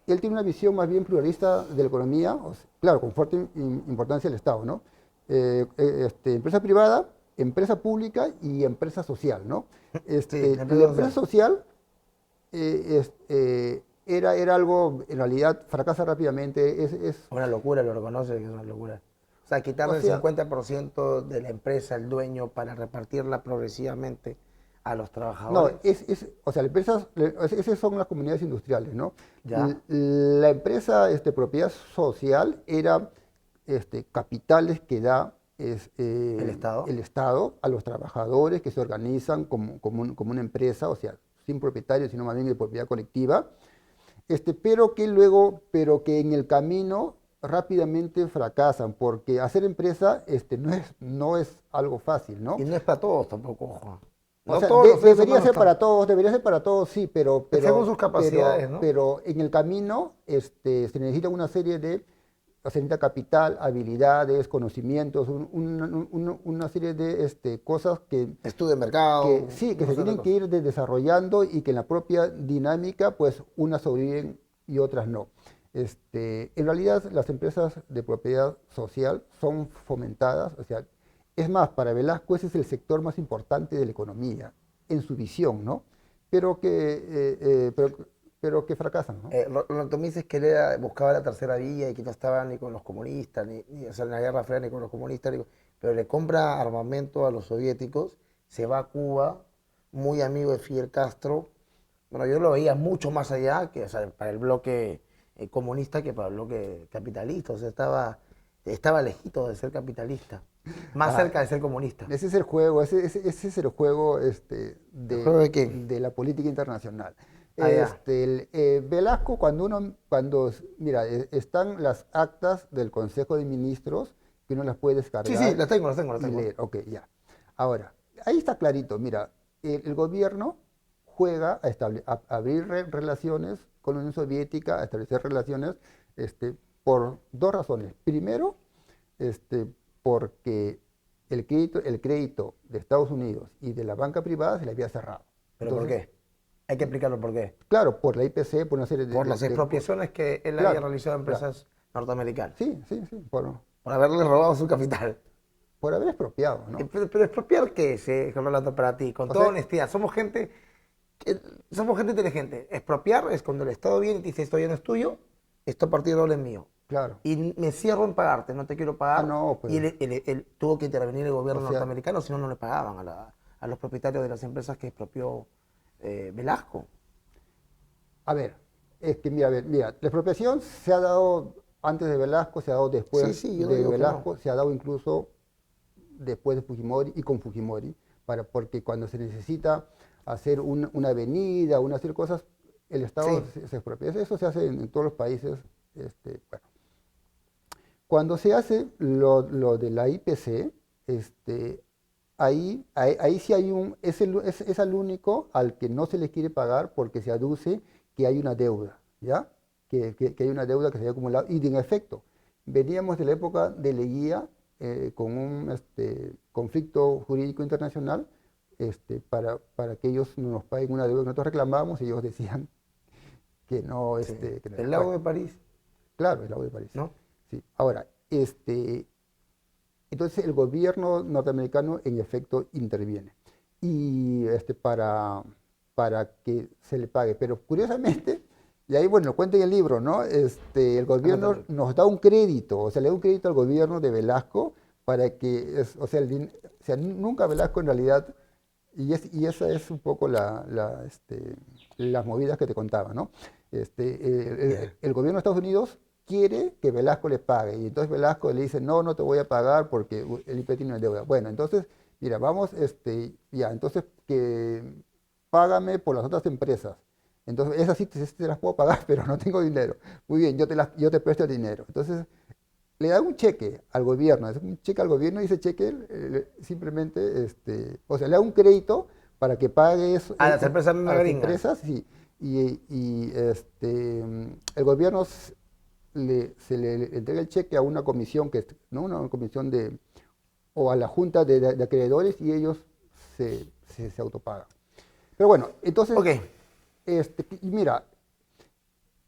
él tiene una visión más bien pluralista de la economía, claro, con fuerte importancia del Estado, ¿no? Empresa privada, empresa pública y empresa social, ¿no? Sí, La empresa social era algo, en realidad, fracasa rápidamente. Una locura, lo reconoce que es una locura. O sea, quitarle O sea, el 50% de la empresa al dueño para repartirla progresivamente a los no, trabajadores. o sea, esas son las comunidades industriales, ¿no? Ya, La empresa, propiedad social era capitales que da el el Estado. Estado a los trabajadores que se organizan como una empresa, o sea, sin propietarios, sino más bien de propiedad colectiva, pero que en el camino rápidamente fracasan, porque hacer empresa no es algo fácil, Y ¿no? no es para todos tampoco, ojo. O No sea, todos los seres humanos están. debería ser para todos, sí, Según sus capacidades, ¿no? pero en el camino se necesita una serie se necesita capital, habilidades, conocimientos, una serie de cosas Estudio de mercado, que sí, que no se sé de tienen que cosas. ir desarrollando y que en la propia dinámica, pues unas sobreviven y otras no. En realidad, las empresas de propiedad social son fomentadas, o sea, es más, para Velasco ese es el sector más importante de la economía, en su visión, ¿no? Pero que, pero que fracasan, ¿no? Tú me dices que él buscaba la tercera vía y que no estaba ni con los comunistas, o sea, en la Guerra Fría ni con los comunistas, pero le compra armamento a los soviéticos, se va a Cuba, muy amigo de Fidel Castro. Bueno, yo lo veía mucho más allá que, o sea, para el bloque comunista que para el bloque capitalista, o sea, estaba lejito de ser capitalista, más Ah, cerca de ser comunista. ese es el juego, ese es el juego ¿El juego de quién? de la política internacional. Allá. Velasco, mira, están las actas del Consejo de Ministros, que uno las puede Sí, sí, descargar las y tengo. leer. Ok, ya. Ahora, ahí está clarito, mira, el gobierno juega a abrir relaciones con la Unión Soviética, a establecer relaciones por dos razones. Primero, este, porque el crédito de Estados Unidos y de la banca privada se le había cerrado. ¿Pero por Entonces, qué? Hay que explicarlo por qué. claro, por la IPC, por una serie Por las expropiaciones que él había claro, realizado a claro. empresas norteamericanas, Sí, sí, sí, por haberle robado su capital. por haber expropiado, ¿no? Pero expropiar, ¿qué es, Rolando, para ti? Con O toda sea, honestidad, somos gente inteligente. Expropiar es cuando el Estado viene y te dice, esto ya no es tuyo, esto a partir de ahora es mío. claro. Y me cierro en pagarte, no te quiero Ah, pagar. no, Y pues, él tuvo que intervenir el o gobierno sea, norteamericano, si no, no le pagaban a los propietarios de las empresas que expropió Velasco. a ver, es que mira, a ver, mira, la expropiación se ha dado antes de Velasco, se ha dado Sí, después sí, yo no de digo que no. Velasco, se ha dado incluso después de Fujimori y con Fujimori, porque cuando se necesita hacer una avenida, hacer cosas, el Estado Sí, se expropia. Eso se hace en todos los países. Bueno. Cuando se hace lo de la IPC, ahí sí hay es al único al que no se le quiere pagar porque se aduce que hay una deuda, ¿ya? Que hay una deuda que se había acumulado. Y en efecto, veníamos de la época de Leguía con un conflicto jurídico internacional para que ellos no nos paguen una deuda que nosotros reclamábamos y ellos decían que no, sí. que no El era. lago Bueno, de París, claro, el lago de París. ¿no? Sí. Ahora, entonces el gobierno norteamericano en efecto interviene y para que se le pague. Pero curiosamente, y ahí bueno, lo cuenta en el libro, ¿no? El gobierno nos da un crédito, o sea, le da un crédito al gobierno de Velasco para que, o sea, nunca Velasco en realidad, y esa es un poco las movidas que te contaba, ¿no? Ya. El gobierno de Estados Unidos quiere que Velasco le pague. Y entonces Velasco le dice, no, no te voy a pagar porque el IP tiene una deuda. Bueno, entonces, mira, vamos, ya, entonces que págame por las otras empresas. Entonces, esas sí te las puedo pagar, pero no tengo dinero. Muy bien, yo te presto el dinero. Entonces, le da un cheque al gobierno, es un cheque al gobierno y ese cheque simplemente, o sea, le da un crédito para que pague eso, A las empresas a las gringas. empresas el gobierno se le entrega el cheque a una comisión, ¿no? Una comisión o a la junta de acreedores y ellos se autopagan. Pero bueno, entonces, Ok. y mira,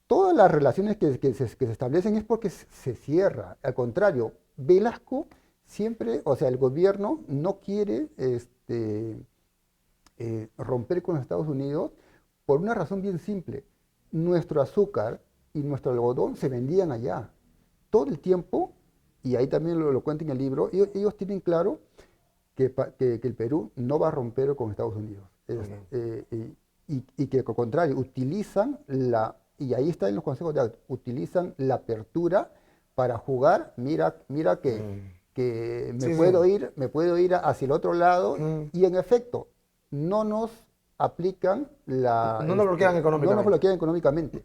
todas las relaciones que se establecen es porque se cierra. Al contrario, Velasco siempre, o sea, el gobierno no quiere romper con los Estados Unidos por una razón bien simple. Nuestro azúcar y nuestro algodón se vendían allá todo el tiempo, y ahí también lo cuenta en el libro. Ellos tienen claro que el Perú no va a romper con Estados Unidos. Y que al contrario, utilizan y ahí está en los consejos de acto, utilizan la apertura para jugar. Mira que Sí, sí. me puedo ir hacia el otro lado, Mm. y en efecto, no nos aplican No nos bloquean no nos económicamente. bloquean económicamente.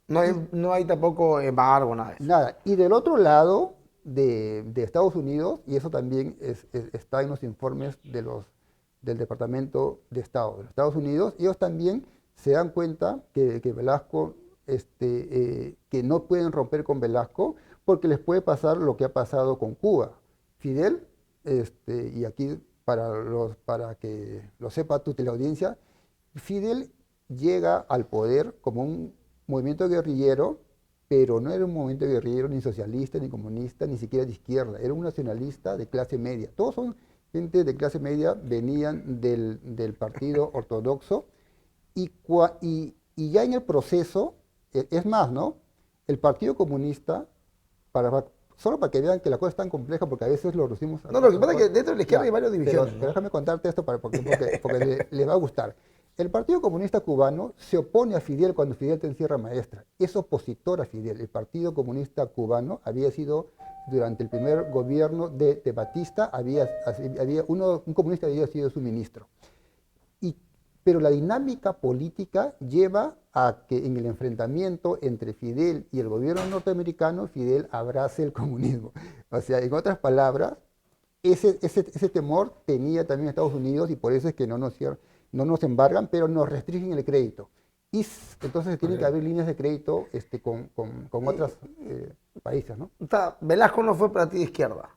Y No hay tampoco embargo, nada de eso. nada, y del otro lado de Estados Unidos, y eso también está en los informes del Departamento de Estado de los Estados Unidos, ellos también se dan cuenta que Velasco, que no pueden romper con Velasco porque les puede pasar lo que ha pasado con Cuba. Fidel, y aquí para que lo sepa tu teleaudiencia, Fidel llega al poder como un movimiento guerrillero, pero no era un movimiento guerrillero ni socialista, ni comunista, ni siquiera de izquierda, era un nacionalista de clase media. Todos son gente de clase media, venían del partido ortodoxo, y ya en el proceso, es más, ¿no? El Partido Comunista, solo para que vean que la cosa es tan compleja, porque a veces lo reducimos No, lo que pasa es que dentro de la izquierda ya, hay varias divisiones, pero ¿no? déjame contarte esto porque le va a gustar. El Partido Comunista Cubano se opone a Fidel cuando Fidel está en Sierra Maestra. Es opositor a Fidel. El Partido Comunista Cubano había sido, durante el primer gobierno de Batista, un comunista había sido su ministro. Y, pero la dinámica política lleva a que en el enfrentamiento entre Fidel y el gobierno norteamericano, Fidel abrace el comunismo. O sea, en otras palabras, ese temor tenía también Estados Unidos, y por eso es que no nos embargan, pero nos restringen el crédito. Entonces tienen que Ok. haber líneas de crédito con Y, otros países, ¿no? o sea, Velasco no fue para ti de izquierda.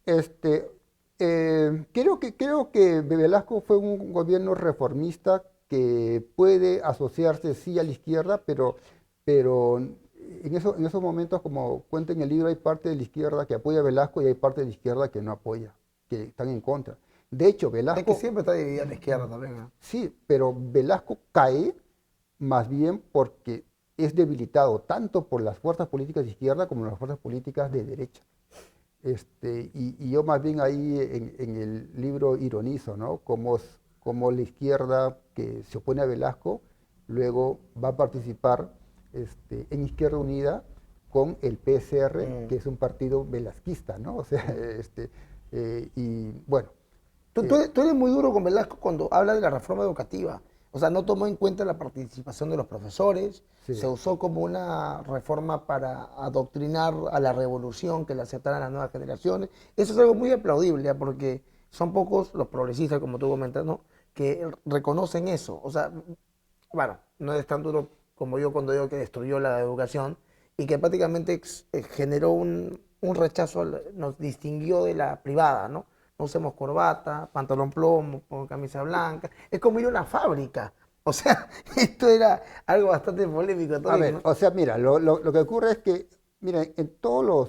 Este, creo que Velasco fue un gobierno reformista que puede asociarse sí a la izquierda, pero en esos momentos, como cuenta en el libro, hay parte de la izquierda que apoya a Velasco y hay parte de la izquierda que no apoya, que están en contra. De hecho, Es que Velasco, siempre está dividida la izquierda también, ¿no? sí, pero Velasco cae más bien porque es debilitado tanto por las fuerzas políticas de izquierda como las fuerzas políticas de derecha. Y yo más bien ahí en el libro ironizo, ¿no? Como la izquierda que se opone a Velasco luego va a participar en Izquierda Unida con el PSR, Mm. que es un partido velasquista, ¿no? O sea, y bueno, eh, Tú eres muy duro con Velasco cuando habla de la reforma educativa. O sea, no tomó en cuenta la participación de los profesores, sí. se usó como una reforma para adoctrinar a la revolución, que la aceptaran las nuevas generaciones. Eso es algo muy aplaudible, ¿ya? Porque son pocos los progresistas, como tú comentas, ¿no? Que reconocen eso. O sea, bueno, no es tan duro como yo cuando digo que destruyó la educación y que prácticamente generó un rechazo, nos distinguió de la privada, ¿no? No usemos corbata, pantalón plomo, con camisa blanca. Es como ir a una fábrica. O sea, esto era algo bastante polémico A también, ver, ¿no? o sea, mira, lo que ocurre es que, mira, en toda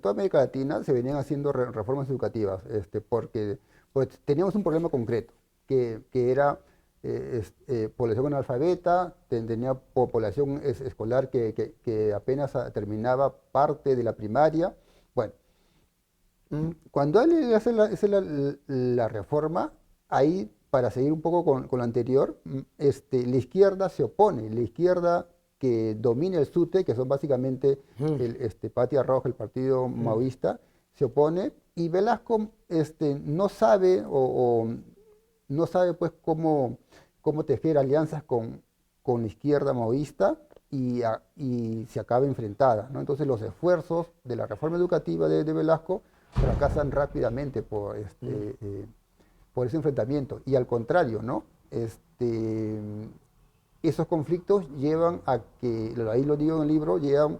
América Latina se venían haciendo reformas educativas, porque pues, teníamos un problema concreto, que era población analfabeta, tenía población escolar que apenas terminaba parte de la primaria. Bueno, cuando él hace la reforma, ahí, para seguir un poco con lo anterior, la izquierda se opone, la izquierda que domina el SUTE, que son básicamente Mm, Patria Roja, el partido mm. maoísta, se opone, y Velasco no sabe no sabe pues cómo tejer alianzas con la izquierda maoísta, y se acaba enfrentada, ¿no? Entonces los esfuerzos de la reforma educativa de Velasco fracasan rápidamente por ese enfrentamiento. Y al contrario, ¿no? Esos conflictos llevan a que, ahí lo digo en el libro, llevan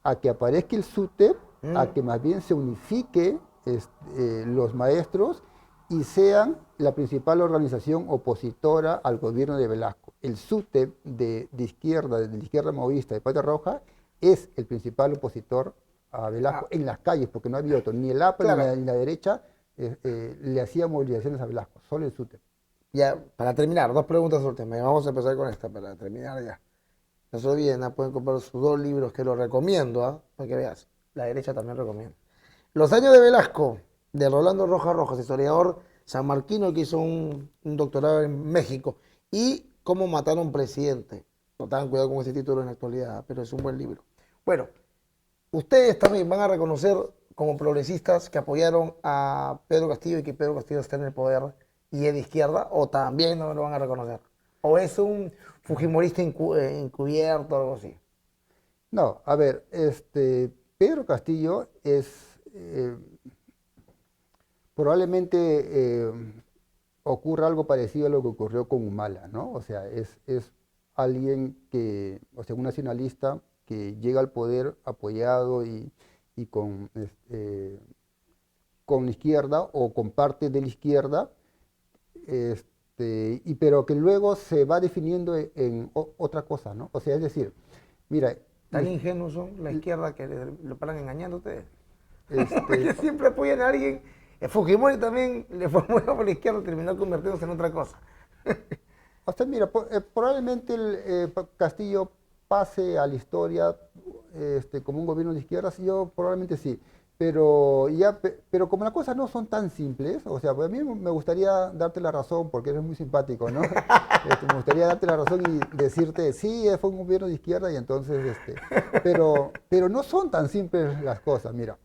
a que aparezca el SUTEP, a Mm. que más bien se unifique los maestros y sean la principal organización opositora al gobierno de Velasco. El SUTEP de la izquierda movista de Patria Roja, es el principal opositor a Velasco Ah, en las calles, porque no había otro, ni el APRA claro. ni la derecha le hacía movilizaciones a Velasco, solo el SUTEP. Ya, para terminar, dos preguntas últimas. Y vamos a empezar con esta para terminar ya. No se olviden, pueden comprar sus dos libros que los recomiendo, para que veas. La derecha también recomienda. Los años de Velasco, de Rolando Rojas Rojas, historiador sanmarquino que hizo un doctorado en México. Y cómo matar a un presidente. No tengan cuidado con ese título en la actualidad, pero es un buen libro. Bueno, ustedes también van a reconocer como progresistas que apoyaron a Pedro Castillo y que Pedro Castillo está en el poder y es de izquierda, o también no lo van a reconocer. O es un fujimorista encubierto o algo así. No, a ver, Pedro Castillo es probablemente ocurra algo parecido a lo que ocurrió con Humala, ¿no? O sea, es alguien que, o sea, un nacionalista que llega al poder apoyado y con la izquierda o con parte de la izquierda, pero que luego se va definiendo otra cosa, ¿no? O sea, es decir, mira, Tan ingenuos son la izquierda que lo paran engañando a ustedes. este, Porque siempre apoyan a alguien. Fujimori también le fue muy por la izquierda, terminó convirtiéndose en otra cosa. o sea, mira, probablemente Castillo pase a la historia como un gobierno de izquierdas, yo probablemente sí, pero como las cosas no son tan simples, o sea, pues a mí me gustaría darte la razón porque eres muy simpático, ¿no? Me gustaría darte la razón y decirte, sí, fue un gobierno de izquierda y entonces, pero no son tan simples las cosas, mira.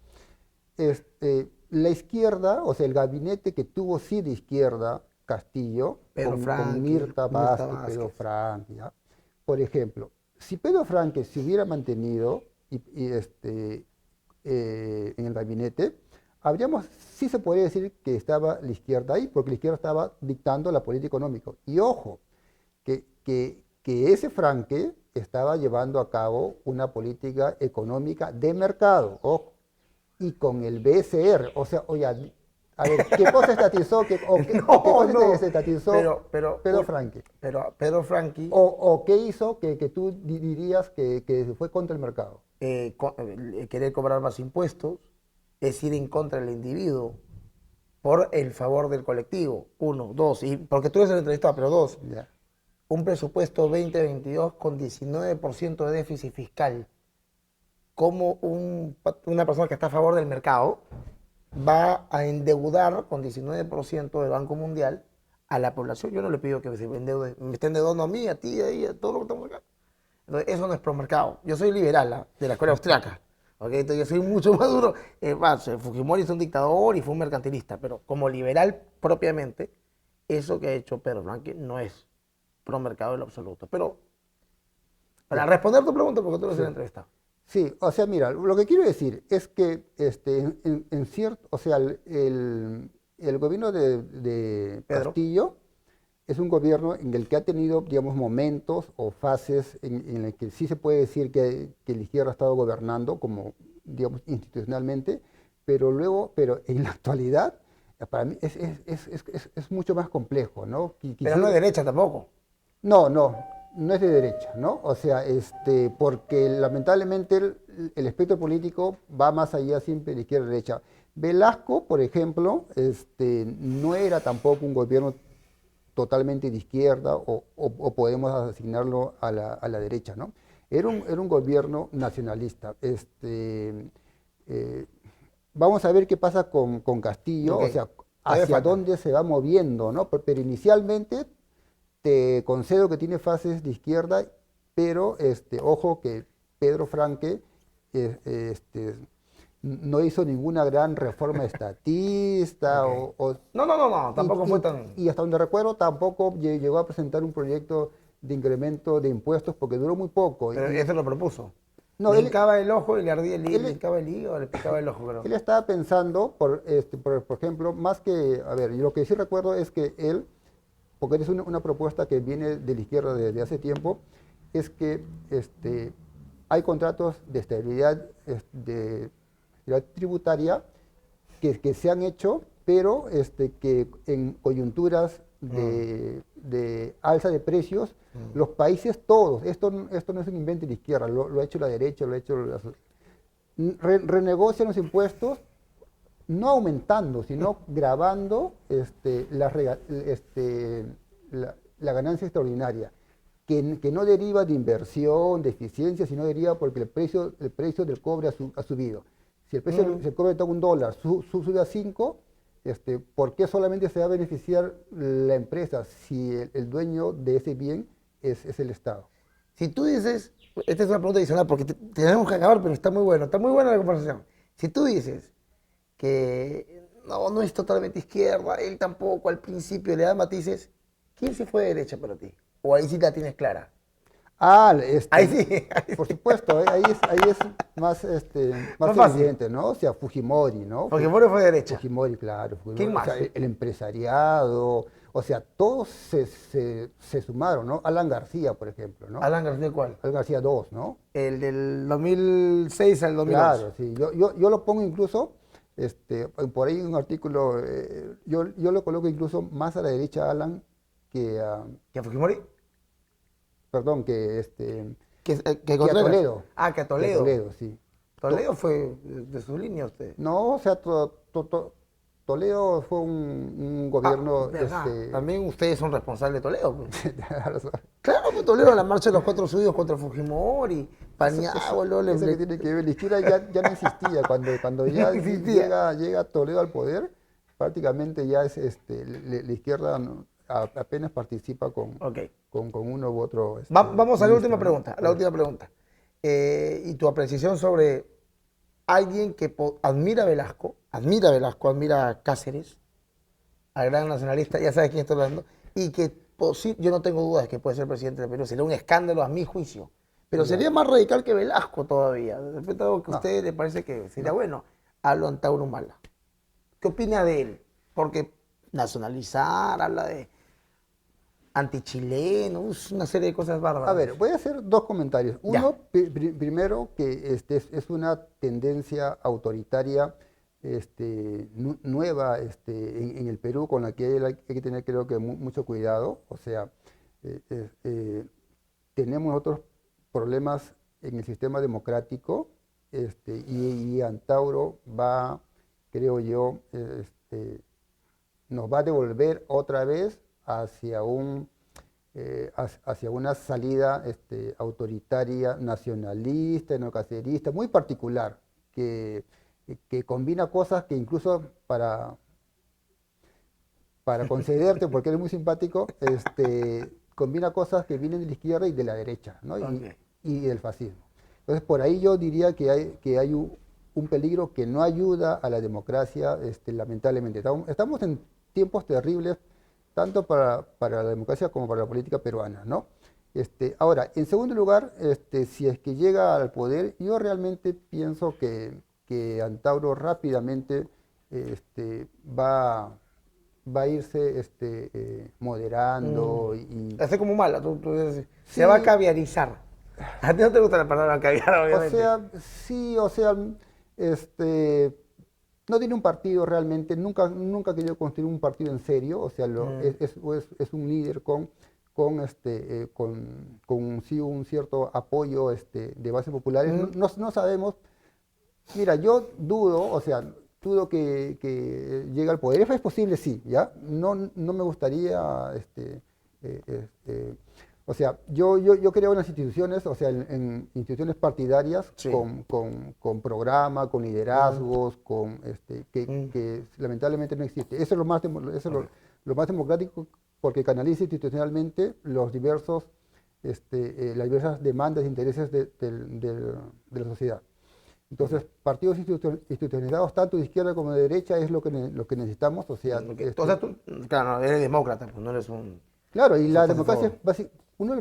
La izquierda, o sea, el gabinete que tuvo sí de izquierda, Castillo, Pedro con Franqui, Mirta Mirta Vázquez, Pedro Vázquez. Frank, ¿ya? Por ejemplo, si Pedro Frank se hubiera mantenido en el gabinete, sí se podría decir que estaba la izquierda ahí, porque la izquierda estaba dictando la política económica. Y ojo, que ese Franque estaba llevando a cabo una política económica de mercado, ojo, y con el BSR, o sea, oye, a ver, ¿qué cosa estatizó, qué No, cosa no. se estatizó Pero, Pedro Franque? Pedro Franqui O qué hizo que tú dirías que fue contra el mercado? querer cobrar más impuestos es ir en contra del individuo por el favor del colectivo. Uno, dos, y porque tú eres el entrevistado, pero dos, Ya. un presupuesto 2022 con 19% de déficit fiscal. Como una persona que está a favor del mercado va a endeudar con 19% del Banco Mundial a la población? Yo no le pido que se endeude, me esté endeudando a mí, a ti, a ella, a todo lo que estamos acá. Entonces, eso no es promercado. Yo soy liberal, de la escuela austriaca. ¿Okay? Entonces, yo soy mucho más duro. Fujimori es un dictador y fue un mercantilista, pero como liberal propiamente, eso que ha hecho Pedro Franque no es promercado en lo absoluto. Pero para Ya. responder tu pregunta, porque tú eres el Sí. entrevistado. Sí, o sea, mira, lo que quiero decir es que en cierto, o sea, el gobierno de Pedro. Castillo es un gobierno en el que ha tenido, digamos, momentos o fases en el que sí se puede decir que la izquierda ha estado gobernando, como, digamos, institucionalmente, pero en la actualidad, para mí es mucho más complejo, ¿no? Pero no es derecha tampoco. No es de derecha, ¿no? O sea, porque lamentablemente el espectro político va más allá siempre de izquierda y derecha. Velasco, por ejemplo, no era tampoco un gobierno totalmente de izquierda o podemos asignarlo a la derecha, ¿no? Era un gobierno nacionalista. Eh, Vamos a ver qué pasa con Castillo, Ok, o sea, todavía hacia falta. dónde se va moviendo, ¿no? Pero inicialmente te concedo que tiene fases de izquierda, pero ojo que Pedro Franque no hizo ninguna gran reforma estatista Ok. No, y, tampoco fue y- tan... y hasta donde recuerdo tampoco llegó a presentar un proyecto de incremento de impuestos porque duró muy poco. Pero eso lo propuso. No, Le hincaba el ojo y le ardía le él, hincaba el hígado, le picaba el ojo, creo. él estaba pensando, por ejemplo, más que, a ver, y lo que sí recuerdo es que él, porque es una propuesta que viene de la izquierda desde hace tiempo, es que hay contratos de estabilidad, de estabilidad tributaria que se han hecho, pero que en coyunturas de alza de precios, los países todos, esto no es un invento de la izquierda, lo ha hecho la derecha, lo ha hecho renegocian los impuestos, no aumentando, sino gravando la ganancia extraordinaria, que no deriva de inversión, de eficiencia, sino deriva porque el precio del cobre ha subido. Si el precio del cobre está a $1, sube a 5, ¿por qué solamente se va a beneficiar la empresa si el dueño de ese bien es el Estado? Si tú dices, esta es una pregunta adicional porque tenemos que acabar, pero está muy buena la conversación. Si tú dices que no es totalmente izquierda, él tampoco al principio le da matices, ¿quién se fue de derecha para ti? O ahí sí la tienes clara. Ahí sí. Por supuesto, ahí es más fácil. evidente, ¿no? O sea, Fujimori, ¿no? Fujimori fue de derecha. Fujimori, claro. ¿Quién más? O sea, el empresariado, o sea, todos se sumaron, ¿no? Alan García, por ejemplo, ¿no? ¿Alan García cuál? Alan García 2, ¿no? El del 2006 al 2011. Claro, sí. Yo lo pongo incluso, por ahí en un artículo, yo lo coloco incluso más a la derecha, Alan, que a... ¿Que a Fujimori? Perdón, que Que a Toledo. Ah, que a Que a Toledo. Toledo, sí. Toledo fue de su línea usted. No, o sea, Toledo fue un gobierno... Verdad. También ustedes son responsables de Toledo. Pues. Eso Claro, pues Toledo, la marcha de los 4 suyos contra Fujimori, Paniagua, que tiene que ver, la izquierda ya no existía. Cuando ya No existía. llega Toledo al poder, prácticamente ya es la izquierda apenas participa con Ok. uno u otro. Vamos a la última ministro, ¿no? pregunta. La última pregunta. Y tu apreciación sobre alguien que admira a Velasco, admira a Cáceres, al gran nacionalista, ya sabes quién estoy hablando, y que yo no tengo dudas de que puede ser presidente del Perú. Sería un escándalo a mi juicio. Pero Ya. sería más radical que Velasco todavía. De repente algo que a No. usted le parece que sería bueno. Hablo Antauro Humala. ¿Qué opina de él? Porque nacionalizar, habla de antichileno, una serie de cosas bárbaras. A ver, voy a hacer dos comentarios. Ya. Uno, primero, que es una tendencia autoritaria nueva en el Perú, con la que hay que tener, creo que, mucho cuidado. O sea, tenemos otros problemas en el sistema democrático, y Antauro va, creo yo, nos va a devolver otra vez hacia hacia una salida autoritaria, nacionalista, etnocacerista, muy particular, que combina cosas que incluso para concederte, porque eres muy simpático, combina cosas que vienen de la izquierda y de la derecha, ¿no? Ok. Y del fascismo. Entonces, por ahí yo diría que hay un peligro que no ayuda a la democracia, lamentablemente. Estamos en tiempos terribles, tanto para la democracia como para la política peruana, ¿no? Ahora, en segundo lugar, si es que llega al poder, yo realmente pienso que Antauro rápidamente va a irse moderando y... Hace como mala, tú dices, Sí. se va a caviarizar. A ti no te gusta la palabra caviar, O obviamente. sea, sí, o sea, no tiene un partido realmente, nunca ha querido construir un partido en serio, o sea, es un líder con sí, un cierto apoyo de bases populares. No sabemos, mira, yo dudo, o sea, dudo que llegue al poder. Es posible, sí, ¿ya? No me gustaría, o sea, yo creo en las instituciones, o sea, en instituciones partidarias, Sí. con programa, con liderazgos, que lamentablemente no existe. Eso es lo más democrático, porque canaliza institucionalmente las diversas demandas e intereses de la sociedad. Entonces, partidos institucionalizados, tanto de izquierda como de derecha, es lo que necesitamos. O sea, O sea, tú, claro, eres demócrata, pues no eres un... claro, y la Eso pasa democracia, uno de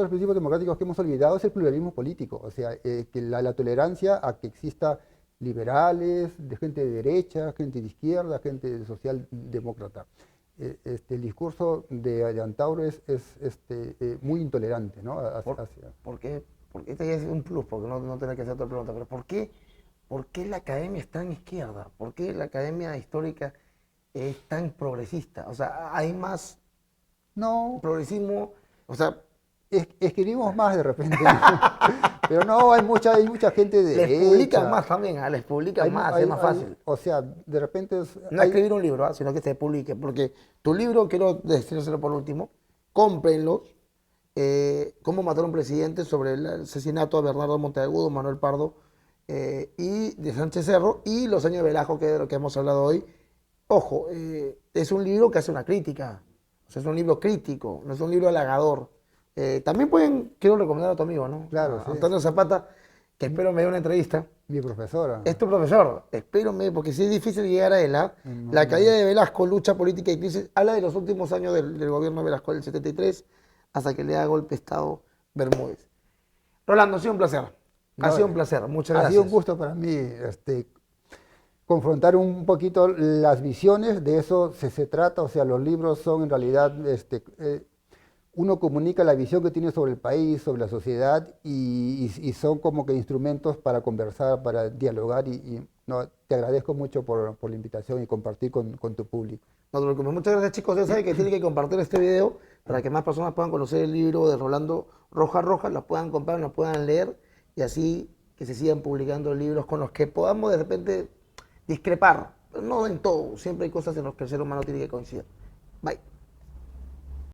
los principios democráticos que hemos olvidado es el pluralismo político. O sea, que la tolerancia a que exista liberales, de gente de derecha, gente de izquierda, gente socialdemócrata. El discurso de Antauro es muy intolerante, ¿no? ¿Por qué porque este ya es un plus, porque no tener que hacer otra pregunta, pero por qué la academia es tan izquierda? ¿Por qué la academia histórica es tan progresista? O sea, hay más No, progresismo, o sea, escribimos más de repente, ¿no? Pero no, hay mucha gente de les publican derecha. más también, les publican Hay, más, es más fácil. o sea, de repente No escribir un libro, sino que se publique, porque tu libro, quiero decírselo por último, cómprenlo, Cómo matar a un presidente, sobre el asesinato de Bernardo Monteagudo, Manuel Pardo y de Sánchez Cerro, y Los años de Velasco, que es de lo que hemos hablado hoy. Ojo, es un libro que hace una crítica, o sea, es un libro crítico, no es un libro halagador. También quiero recomendar a tu amigo, ¿no? claro, A sí, Antonio Zapata, que espero me dé una entrevista. mi profesora. Es tu profesor, espérame, porque sí es difícil llegar a él. ¿Ah? No, La no, caída de Velasco, lucha política y crisis, habla de los últimos años del gobierno de Velasco, del 73, hasta que le da golpe de Estado Bermúdez. Rolando, ha sido un placer. Ha no, sido un placer, muchas ha sido un gracias. gusto para mí confrontar un poquito las visiones, de eso se trata, o sea, los libros son en realidad, uno comunica la visión que tiene sobre el país, sobre la sociedad, y son como que instrumentos para conversar, para dialogar, no, te agradezco mucho por la invitación y compartir con tu público. No te preocupes. Muchas gracias, chicos. Ya saben que tienen que compartir este video para que más personas puedan conocer el libro de Rolando Rojas Rojas, lo puedan comprar, lo puedan leer y así que se sigan publicando libros con los que podamos de repente discrepar. Pero no en todo. Siempre hay cosas en las que el ser humano tiene que coincidir. Bye.